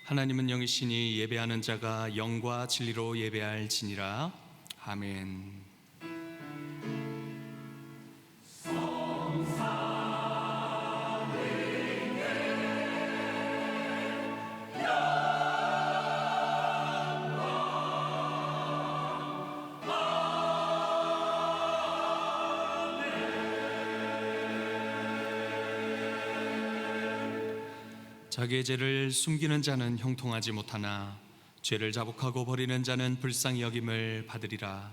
하나님은 영이시니 예배하는 자가 영과 진리로 예배할지니라. 아멘. 자기의 죄를 숨기는 자는 형통하지 못하나 죄를 자복하고 버리는 자는 불쌍히 여김을 받으리라.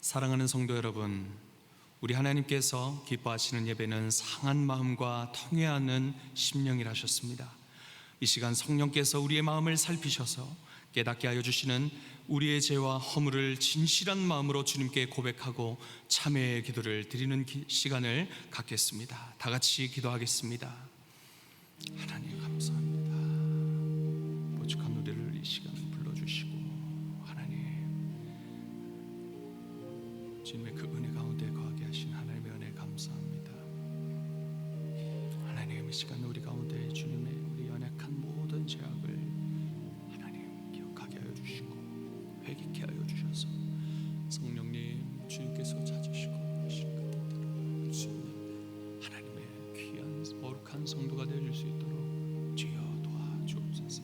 사랑하는 성도 여러분, 우리 하나님께서 기뻐하시는 예배는 상한 마음과 통회하는 심령이라 하셨습니다. 이 시간 성령께서 우리의 마음을 살피셔서 깨닫게 하여 주시는 우리의 죄와 허물을 진실한 마음으로 주님께 고백하고 참회의 기도를 드리는 시간을 갖겠습니다. 다 같이 기도하겠습니다. 하나님 감사합니다. 보축한 노래를 이 시간에 불러주시고, 하나님 주님의 그 은혜 가운데 거하게 하신 하나님의 은혜 감사합니다. 하나님 이 시간 우리 가운데 주님의 우리 연약한 모든 죄악을 하나님 기억하게 하여 주시고 회개케 하여 주셔서 성령님 주님께서 찾으시고 하신 그 뜻대로 주님 하나님의 귀한 거룩한 성도가 되어줄 수 있도록 주여 도와주옵소서.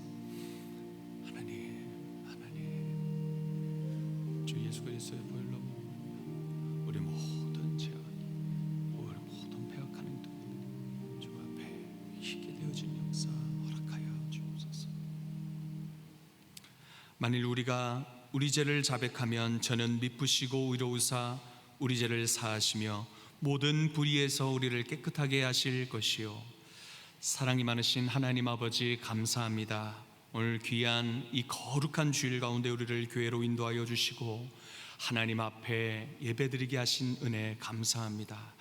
하나님 주 예수 그리스도의 보혈로 우리 모든 죄악, 우리 모든 배악한 행동 주 앞에 희게 되어진 역사 허락하여 주옵소서. 만일 우리가 우리 죄를 자백하면 저는 미쁘시고 의로우사 우리 죄를 사하시며 모든 불의에서 우리를 깨끗하게 하실 것이요 사랑이 많으신 하나님 아버지 감사합니다. 오늘 귀한 이 거룩한 주일 가운데 우리를 교회로 인도하여 주시고 하나님 앞에 예배드리게 하신 은혜 감사합니다.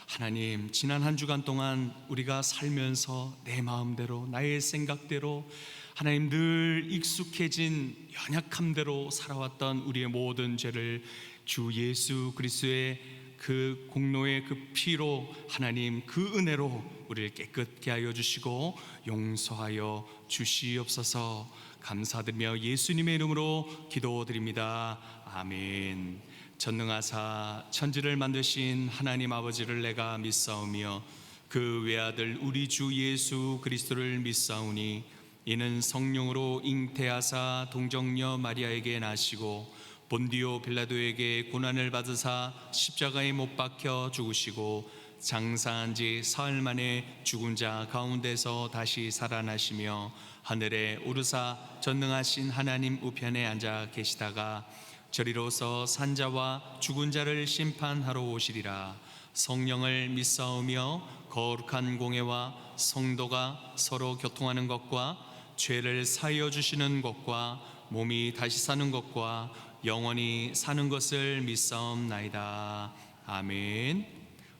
하나님 지난 한 주간 동안 우리가 살면서 내 마음대로 나의 생각대로 하나님 늘 익숙해진 연약함대로 살아왔던 우리의 모든 죄를 주 예수 그리스도의 그 공로의 그 피로 하나님 그 은혜로 우리를 깨끗게 하여 주시고 용서하여 주시옵소서. 감사드리며 예수님의 이름으로 기도드립니다. 아멘. 전능하사 천지를 만드신 하나님 아버지를 내가 믿사오며 그 외아들 우리 주 예수 그리스도를 믿사오니 이는 성령으로 잉태하사 동정녀 마리아에게 나시고 본디오 빌라도에게 고난을 받으사 십자가에 못 박혀 죽으시고 장사한 지 사흘 만에 죽은 자 가운데서 다시 살아나시며 하늘에 오르사 전능하신 하나님 우편에 앉아 계시다가 저리로서 산자와 죽은 자를 심판하러 오시리라. 성령을 믿사오며 거룩한 공회와 성도가 서로 교통하는 것과 죄를 사하여 주시는 것과 몸이 다시 사는 것과 영원히 사는 것을 믿사옵나이다. 아멘.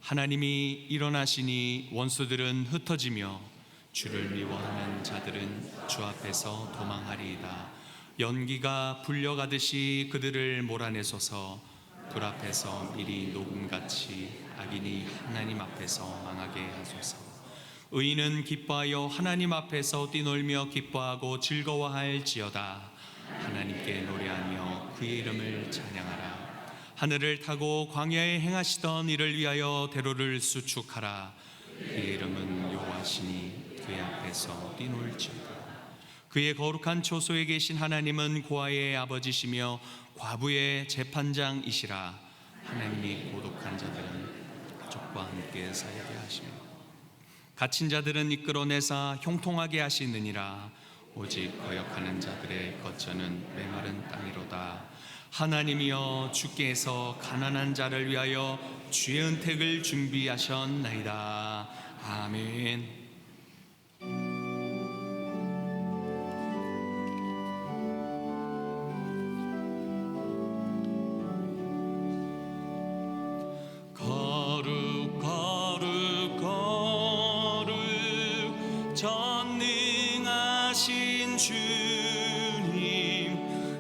하나님이 일어나시니 원수들은 흩어지며 주를 미워하는 자들은 주 앞에서 도망하리이다. 연기가 불려가듯이 그들을 몰아내소서. 불 앞에서 미리 녹음같이 악인이 하나님 앞에서 망하게 하소서. 의인은 기뻐하여 하나님 앞에서 뛰놀며 기뻐하고 즐거워할지어다. 하나님께 노래하며 그의 이름을 찬양하라. 하늘을 타고 광야에 행하시던 이를 위하여 대로를 수축하라. 그의 이름은 여호와시니 그의 앞에서 뛰놀지어다. 그의 거룩한 초소에 계신 하나님은 고아의 아버지시며 과부의 재판장이시라. 하나님이 고독한 자들은 가족과 함께 살게 하시며 갇힌 자들은 이끌어내사 형통하게 하시느니라. 오직 거역하는 자들의 거처는 메마른 땅이로다. 하나님이여 주께서 가난한 자를 위하여 주의 은택을 준비하셨나이다. 아멘. 거룩 거룩 거룩 전능하신 주님,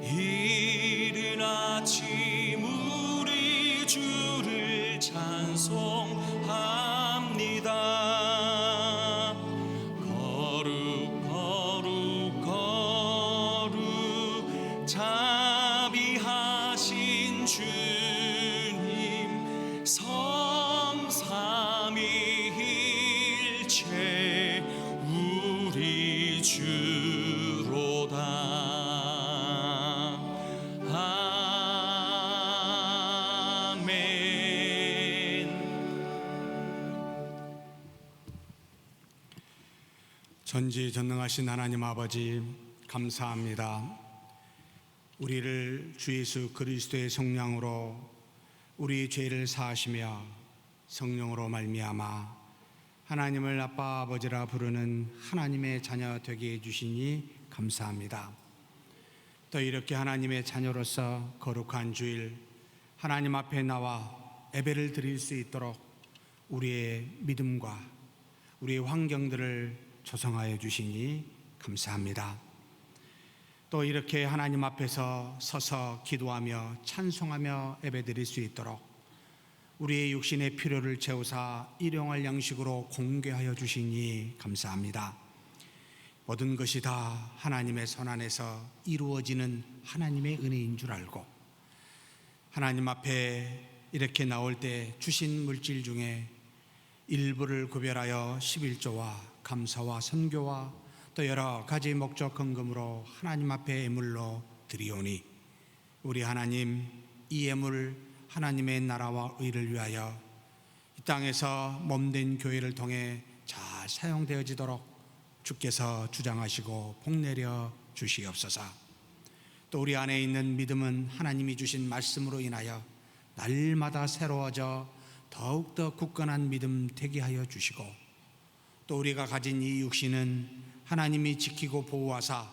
이른 아침 우리 주를 찬송합니다. 전지전능하신 하나님 아버지, 감사합니다. 우리를 주 예수 그리스도의 성령으로 우리 죄를 사하시며 성령으로 말미암아 하나님을 아빠 아버지라 부르는 하나님의 자녀 되게 해주시니 감사합니다. 또 이렇게 하나님의 자녀로서 거룩한 주일 하나님 앞에 나와 예배를 드릴 수 있도록 우리의 믿음과 우리의 환경들을 조성하여 주시니 감사합니다. 또 이렇게 하나님 앞에서 서서 기도하며 찬송하며 예배드릴 수 있도록 우리의 육신의 필요를 채우사 일용할 양식으로 공개하여 주시니 감사합니다. 모든 것이 다 하나님의 손안에서 이루어지는 하나님의 은혜인 줄 알고 하나님 앞에 이렇게 나올 때 주신 물질 중에 일부를 구별하여 11조와 감사와 선교와 또 여러 가지 목적 헌금으로 하나님 앞에 예물로 드리오니 우리 하나님, 이 예물 하나님의 나라와 의를 위하여 이 땅에서 몸된 교회를 통해 잘 사용되어지도록 주께서 주장하시고 복내려 주시옵소서. 또 우리 안에 있는 믿음은 하나님이 주신 말씀으로 인하여 날마다 새로워져 더욱더 굳건한 믿음 되게 하여 주시고 또 우리가 가진 이 육신은 하나님이 지키고 보호하사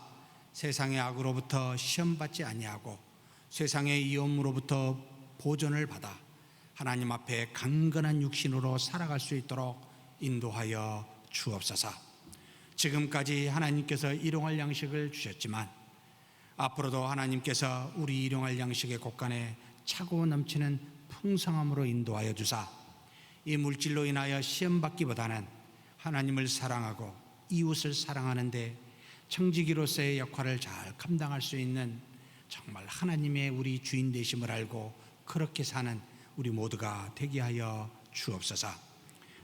세상의 악으로부터 시험받지 아니하고 세상의 위험으로부터 보존을 받아 하나님 앞에 강건한 육신으로 살아갈 수 있도록 인도하여 주옵소서. 지금까지 하나님께서 일용할 양식을 주셨지만 앞으로도 하나님께서 우리 일용할 양식의 곳간에 차고 넘치는 풍성함으로 인도하여 주사 이 물질로 인하여 시험받기보다는 하나님을 사랑하고 이웃을 사랑하는데 청지기로서의 역할을 잘 감당할 수 있는 정말 하나님의 우리 주인 되심을 알고 그렇게 사는 우리 모두가 되게 하여 주옵소서.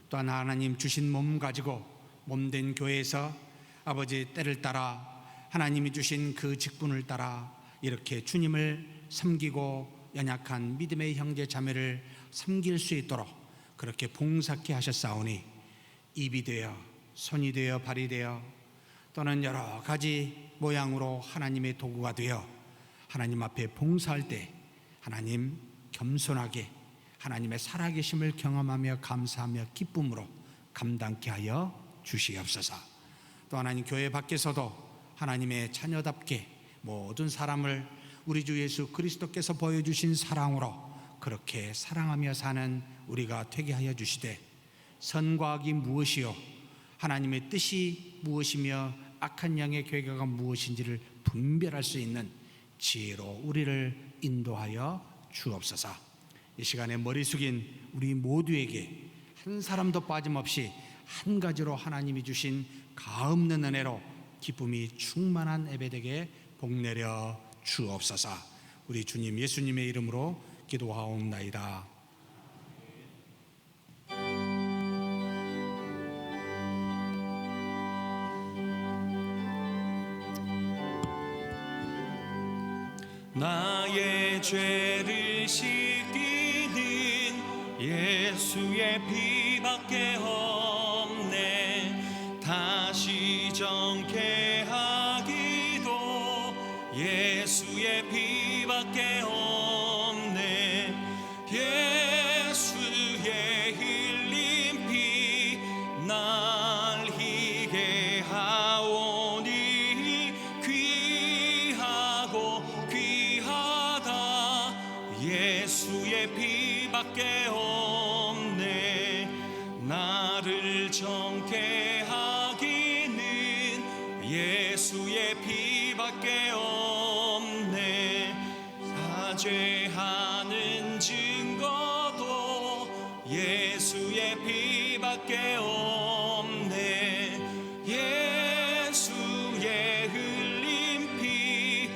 또한 하나님 주신 몸 가지고 몸된 교회에서 아버지 때를 따라 하나님이 주신 그 직분을 따라 이렇게 주님을 섬기고 연약한 믿음의 형제 자매를 섬길 수 있도록 그렇게 봉사케 하셨사오니 입이 되어 손이 되어 발이 되어 또는 여러 가지 모양으로 하나님의 도구가 되어 하나님 앞에 봉사할 때 하나님 겸손하게 하나님의 살아계심을 경험하며 감사하며 기쁨으로 감당케 하여 주시옵소서. 또 하나님 교회 밖에서도 하나님의 자녀답게 모든 사람을 우리 주 예수 그리스도께서 보여주신 사랑으로 그렇게 사랑하며 사는 우리가 되게 하여 주시되 선과 악이 무엇이요 하나님의 뜻이 무엇이며 악한 양의 계획가 무엇인지를 분별할 수 있는 지혜로 우리를 인도하여 주옵소서. 이 시간에 머리 숙인 우리 모두에게 한 사람도 빠짐없이 한 가지로 하나님이 주신 가없는 은혜로 기쁨이 충만한 예배되게 복내려 주옵소서. 우리 주님 예수님의 이름으로 기도하옵나이다. 나의 죄를 씻기는 예수의 피밖에 없네. 다시 정케하기도 예수의 피밖에 없네. 예수의 흘린 피 날 희게 하오니 귀하고 귀하다. 예수의 피밖에 없네. 나를 정케 하기는 예수의 피밖에 없네. 사죄하는 증거도 예수의 피밖에 없네. 예수의 흘린 피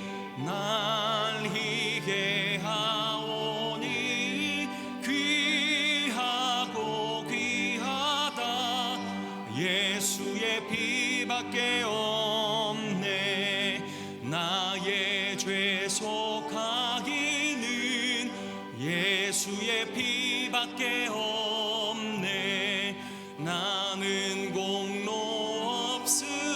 날 희게 하오니 귀하고 귀하다. 예수의 피밖에 없네. 나의 죄 속하기는 예수의 피밖에 없네. 나는 공로 없음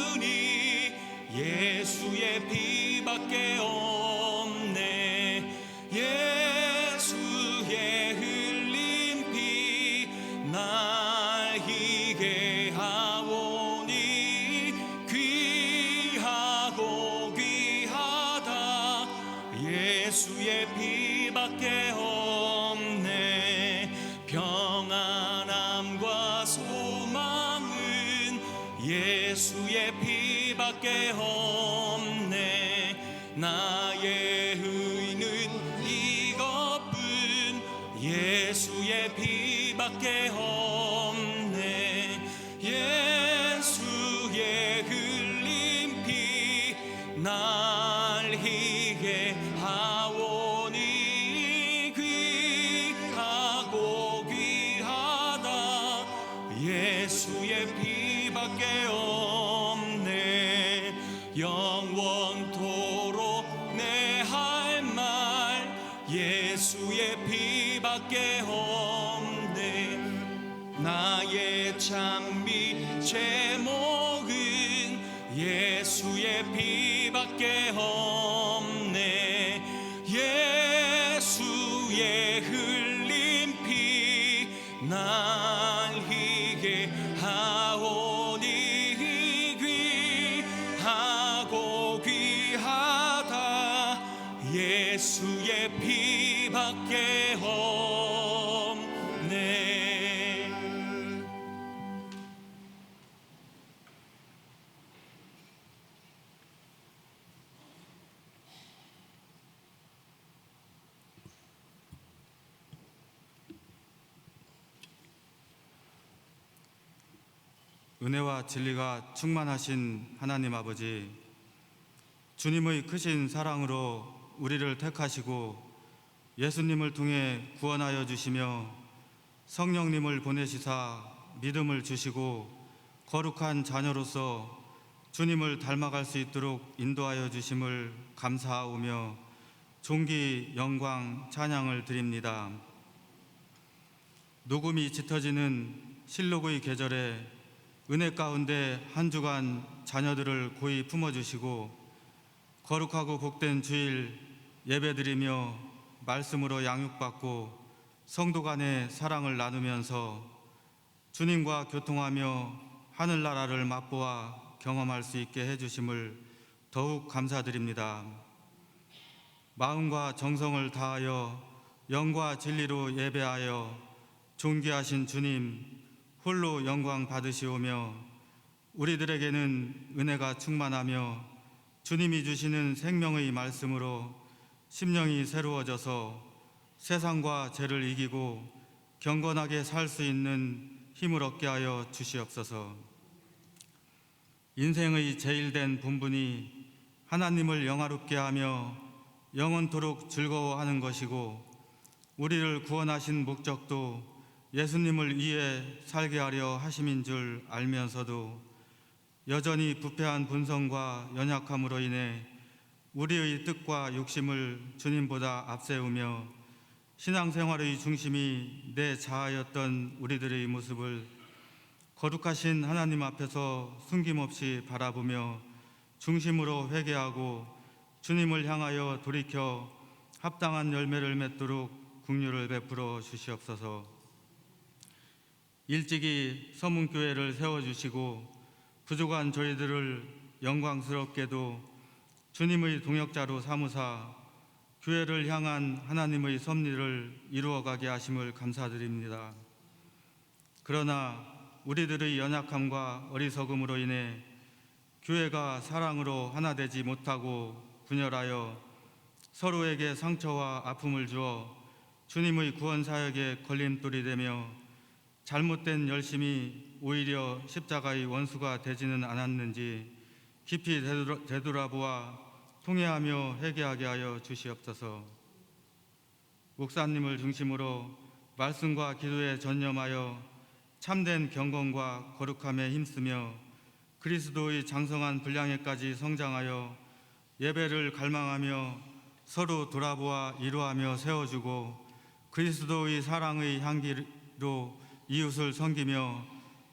피밖에 없네. 나의 의는 이것뿐, 예수의 피밖에 없네. 예수의 흘린 피 날 희게 하오니 귀하고 귀하다. 예수의 피밖에 없네. 영원토록 내 할 말 예수의 피밖에 없네. 나의 찬미 제목은 예수의 피밖에 없네. 예수의 흘린 피 날 희게 하오니 귀하고 귀하다. 예수의 피밖에 없네. 은혜와 진리가 충만하신 하나님 아버지, 주님의 크신 사랑으로 우리를 택하시고 예수님을 통해 구원하여 주시며 성령님을 보내시사 믿음을 주시고 거룩한 자녀로서 주님을 닮아갈 수 있도록 인도하여 주심을 감사하오며 존귀, 영광, 찬양을 드립니다. 녹음이 짙어지는 실록의 계절에 은혜 가운데 한 주간 자녀들을 고이 품어주시고 거룩하고 복된 주일 예배드리며 말씀으로 양육받고 성도 간의 사랑을 나누면서 주님과 교통하며 하늘나라를 맛보아 경험할 수 있게 해주심을 더욱 감사드립니다. 마음과 정성을 다하여 영과 진리로 예배하여 존귀하신 주님 홀로 영광 받으시오며 우리들에게는 은혜가 충만하며 주님이 주시는 생명의 말씀으로 심령이 새로워져서 세상과 죄를 이기고 경건하게 살 수 있는 힘을 얻게 하여 주시옵소서. 인생의 제일된 본분이 하나님을 영화롭게 하며 영원토록 즐거워하는 것이고 우리를 구원하신 목적도 예수님을 위해 살게 하려 하심인 줄 알면서도 여전히 부패한 본성과 연약함으로 인해 우리의 뜻과 욕심을 주님보다 앞세우며 신앙생활의 중심이 내 자아였던 우리들의 모습을 거룩하신 하나님 앞에서 숨김없이 바라보며 중심으로 회개하고 주님을 향하여 돌이켜 합당한 열매를 맺도록 긍휼을 베풀어 주시옵소서. 일찍이 서문교회를 세워주시고 부족한 저희들을 영광스럽게도 주님의 동역자로 삼으사 교회를 향한 하나님의 섭리를 이루어가게 하심을 감사드립니다. 그러나 우리들의 연약함과 어리석음으로 인해 교회가 사랑으로 하나 되지 못하고 분열하여 서로에게 상처와 아픔을 주어 주님의 구원 사역에 걸림돌이 되며 잘못된 열심이 오히려 십자가의 원수가 되지는 않았는지 깊이 되돌아보아 통회하며 회개하게 하여 주시옵소서. 목사님을 중심으로 말씀과 기도에 전념하여 참된 경건과 거룩함에 힘쓰며 그리스도의 장성한 분량에까지 성장하여 예배를 갈망하며 서로 돌아보아 이루하며 세워주고 그리스도의 사랑의 향기로 이웃을 섬기며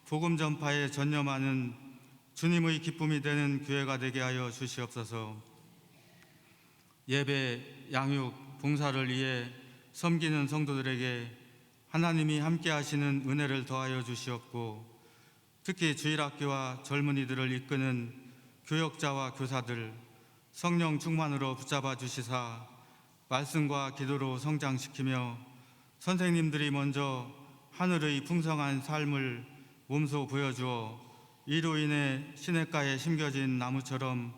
복음 전파에 전념하는 주님의 기쁨이 되는 교회가 되게 하여 주시옵소서. 예배, 양육, 봉사를 위해 섬기는 성도들에게 하나님이 함께 하시는 은혜를 더하여 주시옵고 특히 주일학교와 젊은이들을 이끄는 교역자와 교사들 성령 충만으로 붙잡아 주시사 말씀과 기도로 성장시키며 선생님들이 먼저 하늘의 풍성한 삶을 몸소 보여주어 이로 인해 시냇가에 심겨진 나무처럼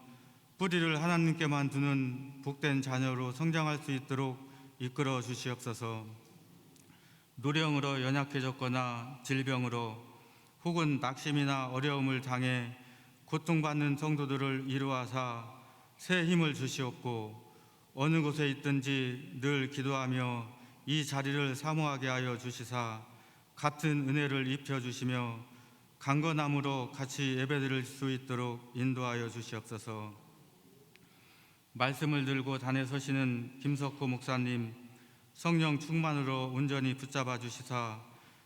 뿌리를 하나님께만 두는 복된 자녀로 성장할 수 있도록 이끌어 주시옵소서. 노령으로 연약해졌거나 질병으로 혹은 낙심이나 어려움을 당해 고통받는 성도들을 이루하사 새 힘을 주시옵고, 어느 곳에 있든지 늘 기도하며 이 자리를 사모하게 하여 주시사 같은 은혜를 입혀 주시며 강건함으로 같이 예배드릴 수 있도록 인도하여 주시옵소서. 말씀을 들고 단에 서시는 김석호 목사님, 성령 충만으로 온전히 붙잡아 주시사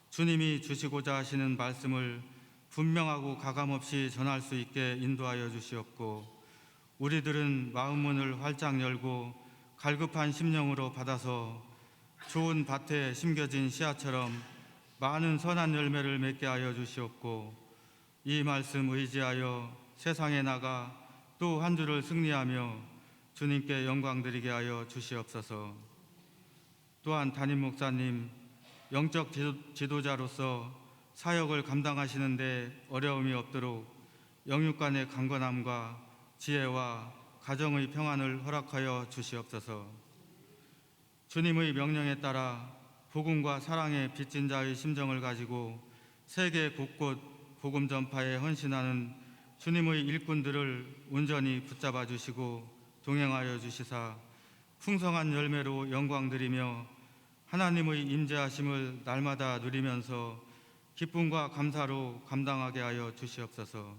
주님이 주시고자 하시는 말씀을 분명하고 가감없이 전할 수 있게 인도하여 주시옵고, 우리들은 마음문을 활짝 열고 갈급한 심령으로 받아서 좋은 밭에 심겨진 씨앗처럼 많은 선한 열매를 맺게 하여 주시옵고, 이 말씀 의지하여 세상에 나가 또 한 주를 승리하며 주님께 영광 드리게 하여 주시옵소서. 또한 담임 목사님, 영적 지도자로서 사역을 감당하시는데 어려움이 없도록 영육 간의 강건함과 지혜와 가정의 평안을 허락하여 주시옵소서. 주님의 명령에 따라 복음과 사랑의 빚진 자의 심정을 가지고 세계 곳곳 복음 전파에 헌신하는 주님의 일꾼들을 온전히 붙잡아 주시고 동행하여 주시사 풍성한 열매로 영광 드리며 하나님의 임재하심을 날마다 누리면서 기쁨과 감사로 감당하게 하여 주시옵소서.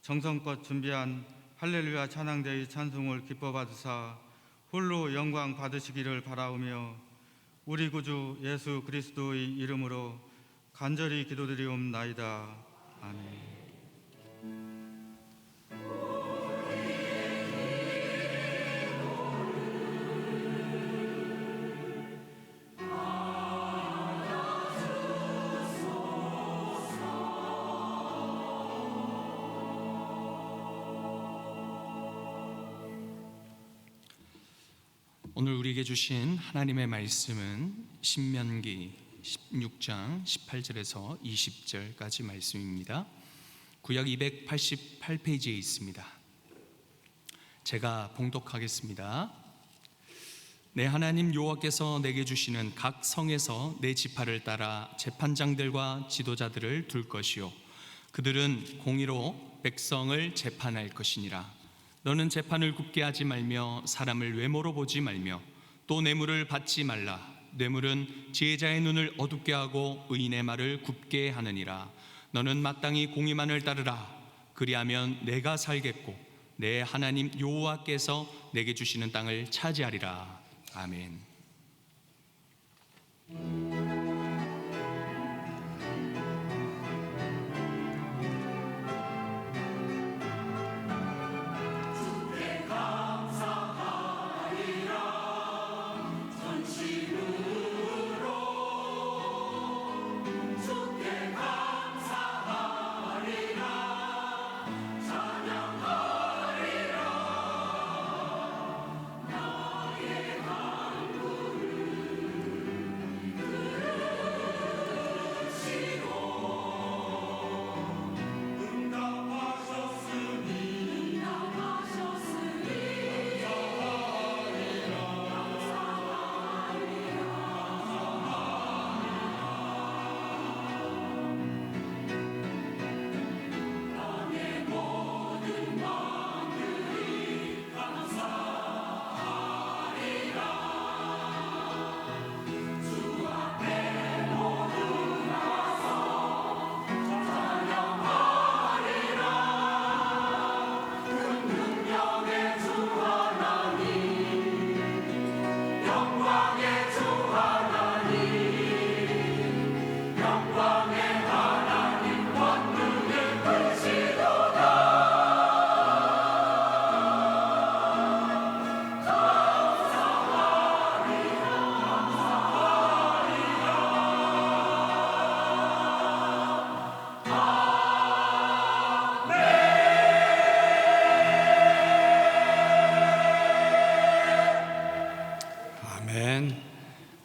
정성껏 준비한 할렐루야 찬양대의 찬송을 기뻐 받으사 홀로 영광 받으시기를 바라오며 우리 구주 예수 그리스도의 이름으로 간절히 기도드리옵나이다. 아멘. 오늘 우리에게 주신 하나님의 말씀은 신명기 16장 18절에서 20절까지 말씀입니다. 구약 288페이지에 있습니다. 제가 봉독하겠습니다. 내 하나님 여호와께서 내게 주시는 각 성에서 내 지파를 따라 재판장들과 지도자들을 둘 것이요 그들은 공의로 백성을 재판할 것이니라. 너는 재판을 굽게 하지 말며 사람을 외모로 보지 말며 또 뇌물을 받지 말라. 뇌물은 지혜자의 눈을 어둡게 하고 의인의 말을 굽게 하느니라. 너는 마땅히 공의만을 따르라. 그리하면 내가 살겠고 내 하나님 여호와께서 내게 주시는 땅을 차지하리라. 아멘.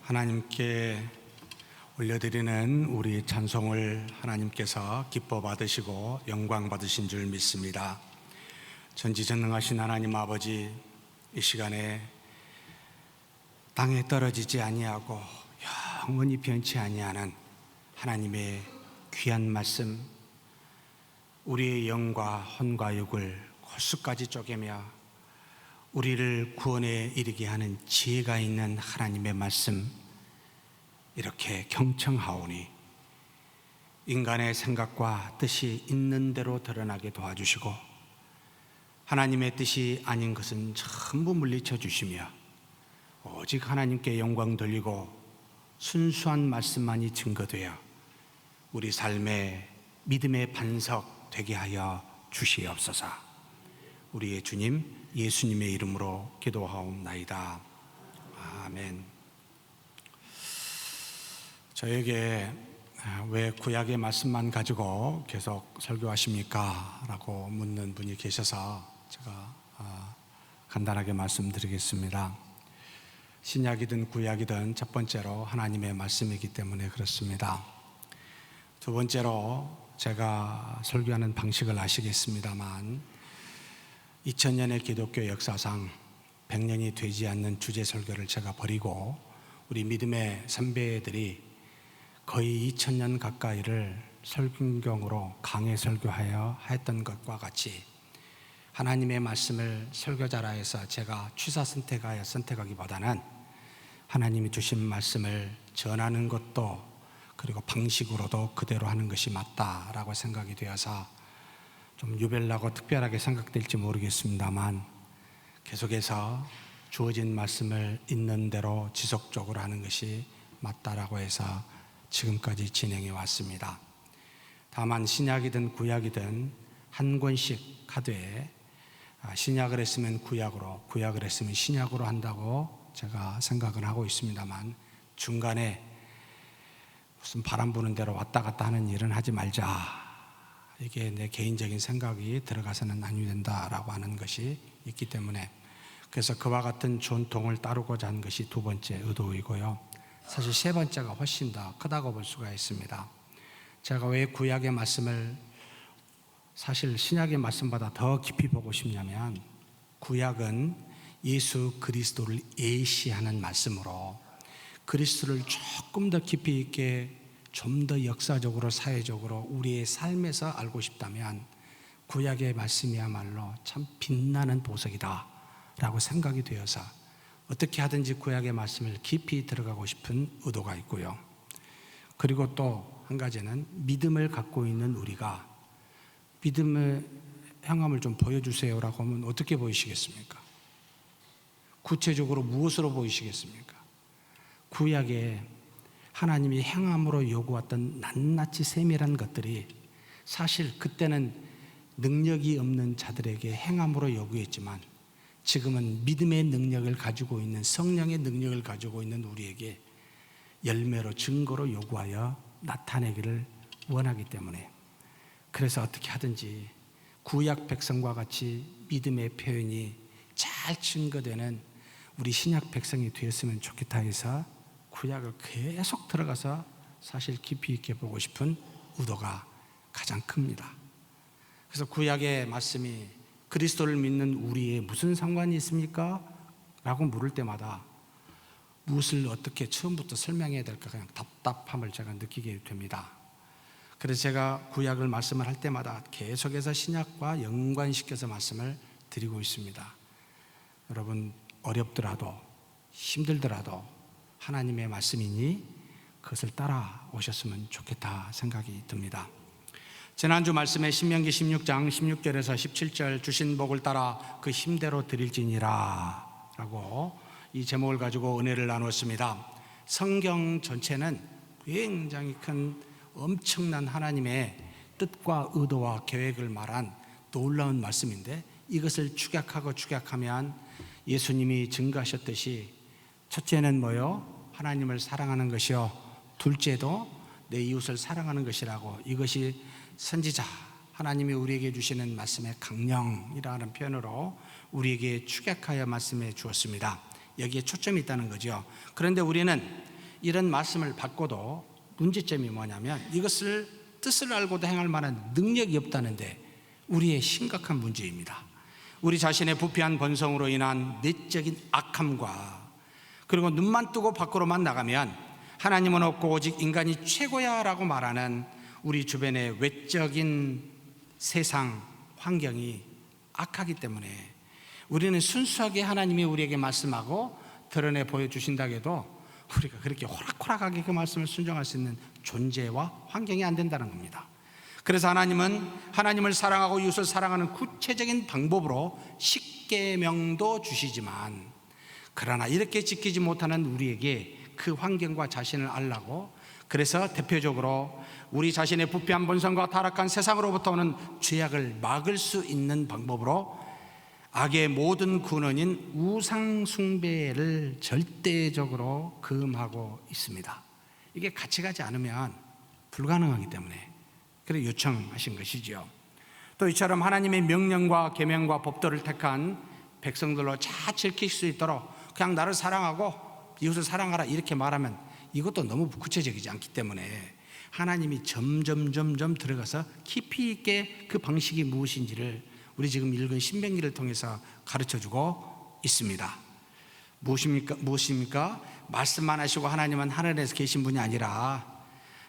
하나님께 올려드리는 우리 찬송을 하나님께서 기뻐 받으시고 영광 받으신 줄 믿습니다. 전지전능하신 하나님 아버지, 이 시간에 땅에 떨어지지 아니하고 영원히 변치 아니하는 하나님의 귀한 말씀, 우리의 영과 혼과 육을 골수까지 쪼개며 우리를 구원에 이르게 하는 지혜가 있는 하나님의 말씀, 이렇게 경청하오니 인간의 생각과 뜻이 있는 대로 드러나게 도와주시고 하나님의 뜻이 아닌 것은 전부 물리쳐 주시며 오직 하나님께 영광 돌리고 순수한 말씀만이 증거되어 우리 삶의 믿음의 반석 되게 하여 주시옵소서. 우리의 주님 예수님의 이름으로 기도하옵나이다. 아멘. 저에게 왜 구약의 말씀만 가지고 계속 설교하십니까? 라고 묻는 분이 계셔서 제가 간단하게 말씀드리겠습니다. 신약이든 구약이든 첫 번째로 하나님의 말씀이기 때문에 그렇습니다. 두 번째로 제가 설교하는 방식을 아시겠습니다만 2000년의 기독교 역사상 100년이 되지 않는 주제 설교를 제가 버리고 우리 믿음의 선배들이 거의 2000년 가까이를 설경으로 강해 설교하여 했던 것과 같이 하나님의 말씀을 설교자라 해서 제가 취사 선택하여 선택하기보다는 하나님이 주신 말씀을 전하는 것도 그리고 방식으로도 그대로 하는 것이 맞다라고 생각이 되어서 좀 유별나고 특별하게 생각될지 모르겠습니다만 계속해서 주어진 말씀을 있는 대로 지속적으로 하는 것이 맞다라고 해서 지금까지 진행해 왔습니다. 다만 신약이든 구약이든 한 권씩 하되 신약을 했으면 구약으로, 구약을 했으면 신약으로 한다고 제가 생각은 하고 있습니다만 중간에 무슨 바람 부는 대로 왔다 갔다 하는 일은 하지 말자. 이게 내 개인적인 생각이 들어가서는 안 된다라고 하는 것이 있기 때문에 그래서 그와 같은 전통을 따르고자 하는 것이 두 번째 의도이고요. 사실 세 번째가 훨씬 더 크다고 볼 수가 있습니다. 제가 왜 구약의 말씀을 사실 신약의 말씀보다 더 깊이 보고 싶냐면 구약은 예수 그리스도를 예시하는 말씀으로 그리스도를 조금 더 깊이 있게 좀 더 역사적으로 사회적으로 우리의 삶에서 알고 싶다면 구약의 말씀이야말로 참 빛나는 보석이다 라고 생각이 되어서 어떻게 하든지 구약의 말씀을 깊이 들어가고 싶은 의도가 있고요. 그리고 또 한 가지는 믿음을 갖고 있는 우리가 믿음의 행함을 좀 보여주세요라고 하면 어떻게 보이시겠습니까? 구체적으로 무엇으로 보이시겠습니까? 구약에 하나님이 행함으로 요구했던 낱낱이 세밀한 것들이 사실 그때는 능력이 없는 자들에게 행함으로 요구했지만 지금은 믿음의 능력을 가지고 있는 성령의 능력을 가지고 있는 우리에게 열매로 증거로 요구하여 나타내기를 원하기 때문에 그래서 어떻게 하든지 구약 백성과 같이 믿음의 표현이 잘 증거되는 우리 신약 백성이 되었으면 좋겠다 해서 구약을 계속 들어가서 사실 깊이 있게 보고 싶은 의도가 가장 큽니다. 그래서 구약의 말씀이 그리스도를 믿는 우리에 무슨 상관이 있습니까? 라고 물을 때마다 무엇을 어떻게 처음부터 설명해야 될까 그냥 답답함을 제가 느끼게 됩니다. 그래서 제가 구약을 말씀을 할 때마다 계속해서 신약과 연관시켜서 말씀을 드리고 있습니다. 여러분 어렵더라도 힘들더라도 하나님의 말씀이니 그것을 따라오셨으면 좋겠다 생각이 듭니다. 지난주 말씀에 신명기 16장 16절에서 17절 주신 복을 따라 그 힘대로 드릴지니라 라고 이 제목을 가지고 은혜를 나누었습니다. 성경 전체는 굉장히 큰 엄청난 하나님의 뜻과 의도와 계획을 말한 놀라운 말씀인데 이것을 축약하면 예수님이 증거하셨듯이 첫째는 뭐요? 하나님을 사랑하는 것이요 둘째도 내 이웃을 사랑하는 것이라고 이것이 선지자 하나님이 우리에게 주시는 말씀의 강령이라는 표현으로 우리에게 축약하여 말씀해 주었습니다. 여기에 초점이 있다는 거죠. 그런데 우리는 이런 말씀을 받고도 문제점이 뭐냐면 이것을 뜻을 알고도 행할 만한 능력이 없다는데 우리의 심각한 문제입니다. 우리 자신의 부패한 본성으로 인한 내적인 악함과 그리고 눈만 뜨고 밖으로만 나가면 하나님은 없고 오직 인간이 최고야 라고 말하는 우리 주변의 외적인 세상 환경이 악하기 때문에 우리는 순수하게 하나님이 우리에게 말씀하고 드러내 보여주신다고 해도 우리가 그렇게 호락호락하게 그 말씀을 순종할 수 있는 존재와 환경이 안 된다는 겁니다. 그래서 하나님은 하나님을 사랑하고 이웃을 사랑하는 구체적인 방법으로 십계명도 주시지만 그러나 이렇게 지키지 못하는 우리에게 그 환경과 자신을 알라고 그래서 대표적으로 우리 자신의 부패한 본성과 타락한 세상으로부터 오는 죄악을 막을 수 있는 방법으로 악의 모든 근원인 우상 숭배를 절대적으로 금하고 있습니다. 이게 같이 가지 않으면 불가능하기 때문에 그래 요청하신 것이지요. 또 이처럼 하나님의 명령과 계명과 법도를 택한 백성들로 잘 지킬 수 있도록 그냥 나를 사랑하고 이웃을 사랑하라 이렇게 말하면 이것도 너무 구체적이지 않기 때문에 하나님이 점점 들어가서 깊이 있게 그 방식이 무엇인지를 우리 지금 읽은 신명기를 통해서 가르쳐주고 있습니다. 무엇입니까? 말씀만 하시고 하나님은 하늘에서 계신 분이 아니라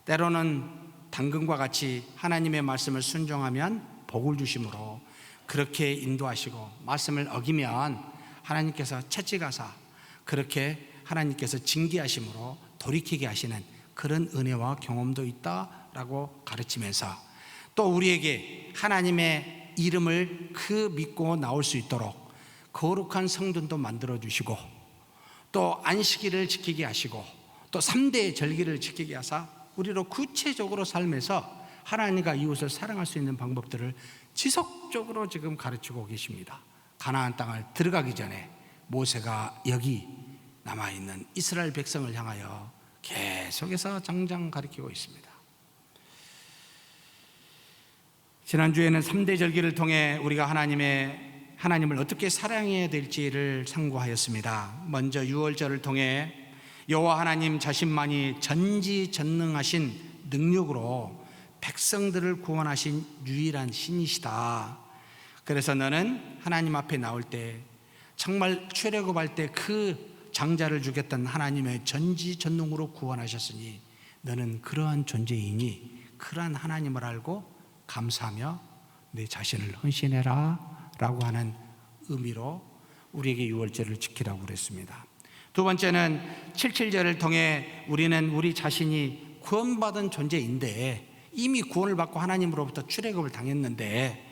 때로는 당근과 같이 하나님의 말씀을 순종하면 복을 주심으로 그렇게 인도하시고 말씀을 어기면 하나님께서 채찍하사 그렇게 하나님께서 징계하심으로 돌이키게 하시는 그런 은혜와 경험도 있다라고 가르치면서 또 우리에게 하나님의 이름을 그 믿고 나올 수 있도록 거룩한 성전도 만들어주시고 또 안식일을 지키게 하시고 또 3대 절기를 지키게 하사 우리로 구체적으로 삶에서 하나님과 이웃을 사랑할 수 있는 방법들을 지속적으로 지금 가르치고 계십니다. 가나안 땅을 들어가기 전에 모세가 여기 남아있는 이스라엘 백성을 향하여 계속해서 장장 가르치고 있습니다. 지난주에는 3대 절기를 통해 우리가 하나님을 어떻게 사랑해야 될지를 상고하였습니다. 먼저 유월절을 통해 여호와 하나님 자신만이 전지전능하신 능력으로 백성들을 구원하신 유일한 신이시다. 그래서 너는 하나님 앞에 나올 때 정말 출애굽할 때 그 장자를 죽였던 하나님의 전지전능으로 구원하셨으니 너는 그러한 존재이니 그러한 하나님을 알고 감사하며 내 자신을 헌신해라 라고 하는 의미로 우리에게 유월절을 지키라고 그랬습니다. 두 번째는 77절을 통해 우리는 우리 자신이 구원받은 존재인데 이미 구원을 받고 하나님으로부터 출애굽을 당했는데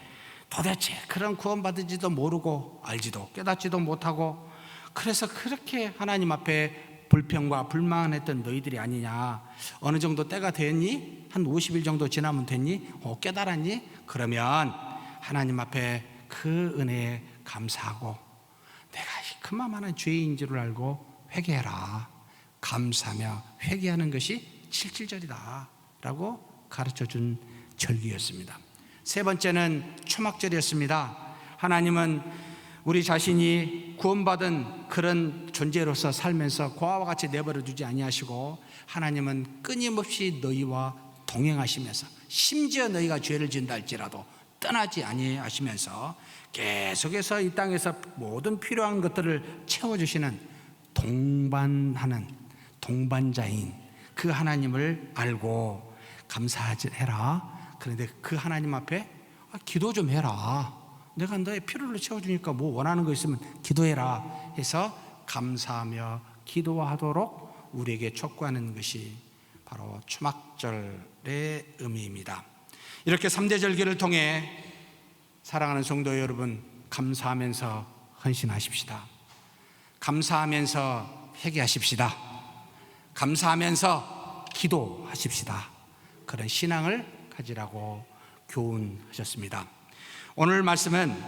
도대체 그런 구원받은지도 모르고 알지도 깨닫지도 못하고 그래서 그렇게 하나님 앞에 불평과 불만했던 너희들이 아니냐. 어느 정도 때가 됐니? 한 50일 정도 지나면 됐니? 깨달았니? 그러면 하나님 앞에 그 은혜에 감사하고 내가 그만한 죄인 줄 알고 회개해라. 감사하며 회개하는 것이 77절이다 라고 가르쳐준 절기였습니다. 세 번째는 초막절이었습니다. 하나님은 우리 자신이 구원받은 그런 존재로서 살면서 고아와 같이 내버려 두지 아니하시고 하나님은 끊임없이 너희와 동행하시면서 심지어 너희가 죄를 지은다 할지라도 떠나지 아니하시면서 계속해서 이 땅에서 모든 필요한 것들을 채워주시는 동반하는 동반자인 그 하나님을 알고 감사해라. 그런데 그 하나님 앞에 기도 좀 해라. 내가 너의 필요를 채워주니까 뭐 원하는 거 있으면 기도해라 해서 감사하며 기도하도록 우리에게 촉구하는 것이 바로 초막절의 의미입니다. 이렇게 3대 절기를 통해 사랑하는 성도 여러분, 감사하면서 헌신하십시다. 감사하면서 회개하십시다. 감사하면서 기도하십시다. 그런 신앙을 가지라고 교훈하셨습니다. 오늘 말씀은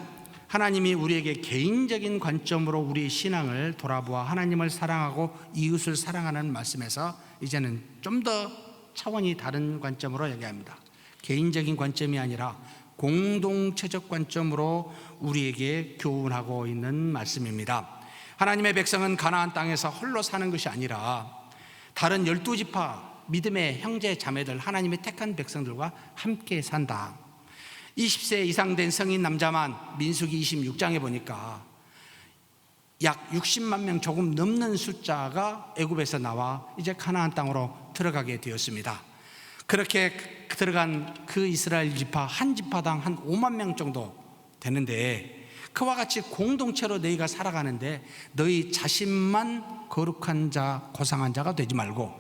하나님이 우리에게 개인적인 관점으로 우리의 신앙을 돌아보아 하나님을 사랑하고 이웃을 사랑하는 말씀에서 이제는 좀 더 차원이 다른 관점으로 얘기합니다. 개인적인 관점이 아니라 공동체적 관점으로 우리에게 교훈하고 있는 말씀입니다. 하나님의 백성은 가나안 땅에서 홀로 사는 것이 아니라 다른 12지파 믿음의 형제 자매들, 하나님의 택한 백성들과 함께 산다. 20세 이상 된 성인 남자만 민수기 26장에 보니까 약 60만 명 조금 넘는 숫자가 애굽에서 나와 이제 가나안 땅으로 들어가게 되었습니다. 그렇게 들어간 그 이스라엘 지파 한 지파당 한 5만 명 정도 되는데, 그와 같이 공동체로 너희가 살아가는데 너희 자신만 거룩한 자, 고상한 자가 되지 말고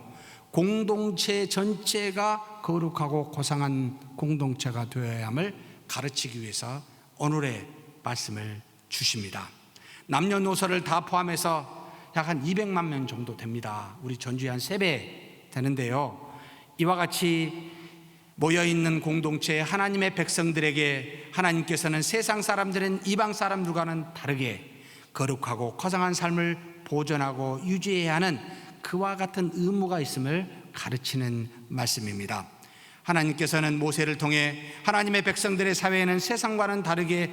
공동체 전체가 거룩하고 고상한 공동체가 되어야 함을 가르치기 위해서 오늘의 말씀을 주십니다. 남녀노소를 다 포함해서 약 한 200만 명 정도 됩니다. 우리 전주의 한 3배 되는데요, 이와 같이 모여있는 공동체 하나님의 백성들에게 하나님께서는 세상 사람들은 이방 사람들과는 다르게 거룩하고 고상한 삶을 보존하고 유지해야 하는 그와 같은 의무가 있음을 가르치는 말씀입니다. 하나님께서는 모세를 통해 하나님의 백성들의 사회에는 세상과는 다르게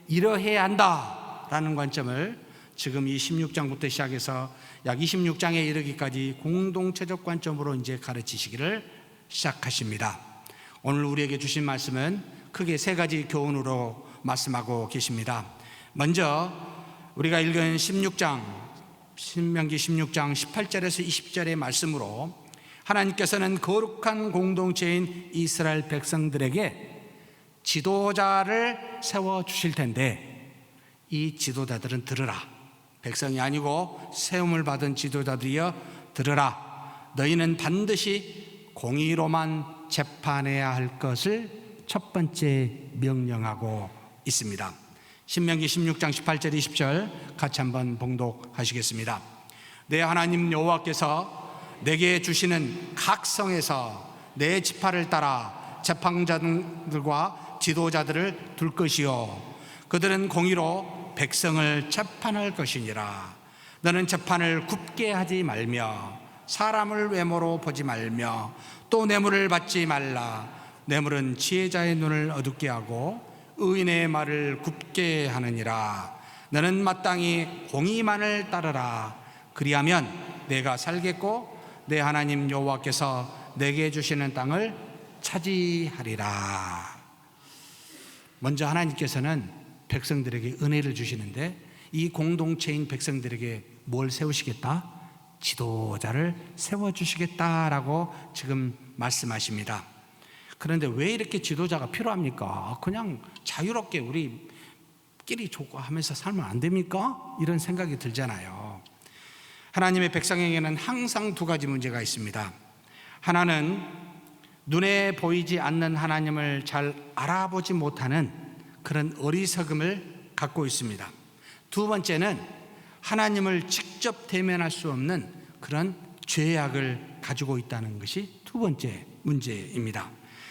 이러해야 한다라는 관점을 지금 이 16장부터 시작해서 약 26장에 이르기까지 공동체적 관점으로 이제 가르치시기를 시작하십니다. 오늘 우리에게 주신 말씀은 크게 3가지 교훈으로 말씀하고 계십니다. 먼저 우리가 읽은 신명기 16장 18절에서 20절의 말씀으로 하나님께서는 거룩한 공동체인 이스라엘 백성들에게 지도자를 세워주실 텐데, 이 지도자들은 들으라. 백성이 아니고 세움을 받은 지도자들이여 들으라. 너희는 반드시 공의로만 재판해야 할 것을 첫 번째 명령하고 있습니다. 신명기 16장 18절 20절 같이 한번 봉독하시겠습니다. 내 하나님 여호와께서 내게 주시는 각 성에서 내 지파를 따라 재판자들과 지도자들을 둘 것이요, 그들은 공의로 백성을 재판할 것이니라. 너는 재판을 굽게 하지 말며 사람을 외모로 보지 말며 또 뇌물을 받지 말라. 뇌물은 지혜자의 눈을 어둡게 하고 의인의 말을 굽게 하느니라. 너는 마땅히 공의만을 따르라. 그리하면 내가 살겠고 내 하나님 여호와께서 내게 주시는 땅을 차지하리라. 먼저 하나님께서는 백성들에게 은혜를 주시는데, 이 공동체인 백성들에게 뭘 세우시겠다? 지도자를 세워주시겠다라고 지금 말씀하십니다. 그런데 왜 이렇게 지도자가 필요합니까? 그냥 자유롭게 우리끼리 조과하면서 살면 안 됩니까? 이런 생각이 들잖아요. 하나님의 백성에게는 항상 2가지 문제가 있습니다. 하나는 눈에 보이지 않는 하나님을 잘 알아보지 못하는 그런 어리석음을 갖고 있습니다. 2번째는 하나님을 직접 대면할 수 없는 그런 죄악을 가지고 있다는 것이 2번째 문제입니다.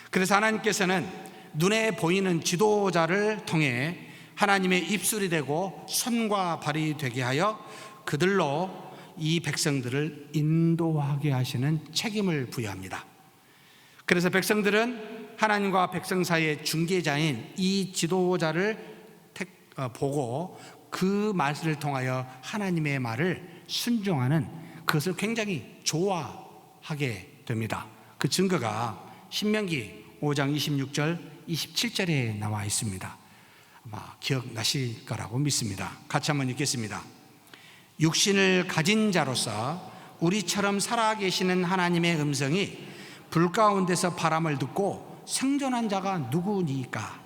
그래서 하나님께서는 눈에 보이는 지도자를 통해 하나님의 입술이 되고 손과 발이 되게 하여 그들로 이 백성들을 인도하게 하시는 책임을 부여합니다. 그래서 백성들은 하나님과 백성 사이의 중개자인 이 지도자를 보고 그 말을 통하여 하나님의 말을 순종하는, 그것을 굉장히 좋아하게 됩니다. 그 증거가 신명기 5장 26절 27절에 나와 있습니다. 아마 기억나실 거라고 믿습니다. 같이 한번 읽겠습니다. 육신을 가진 자로서 우리처럼 살아계시는 하나님의 음성이 불 가운데서 바람을 듣고 생존한 자가 누구니까?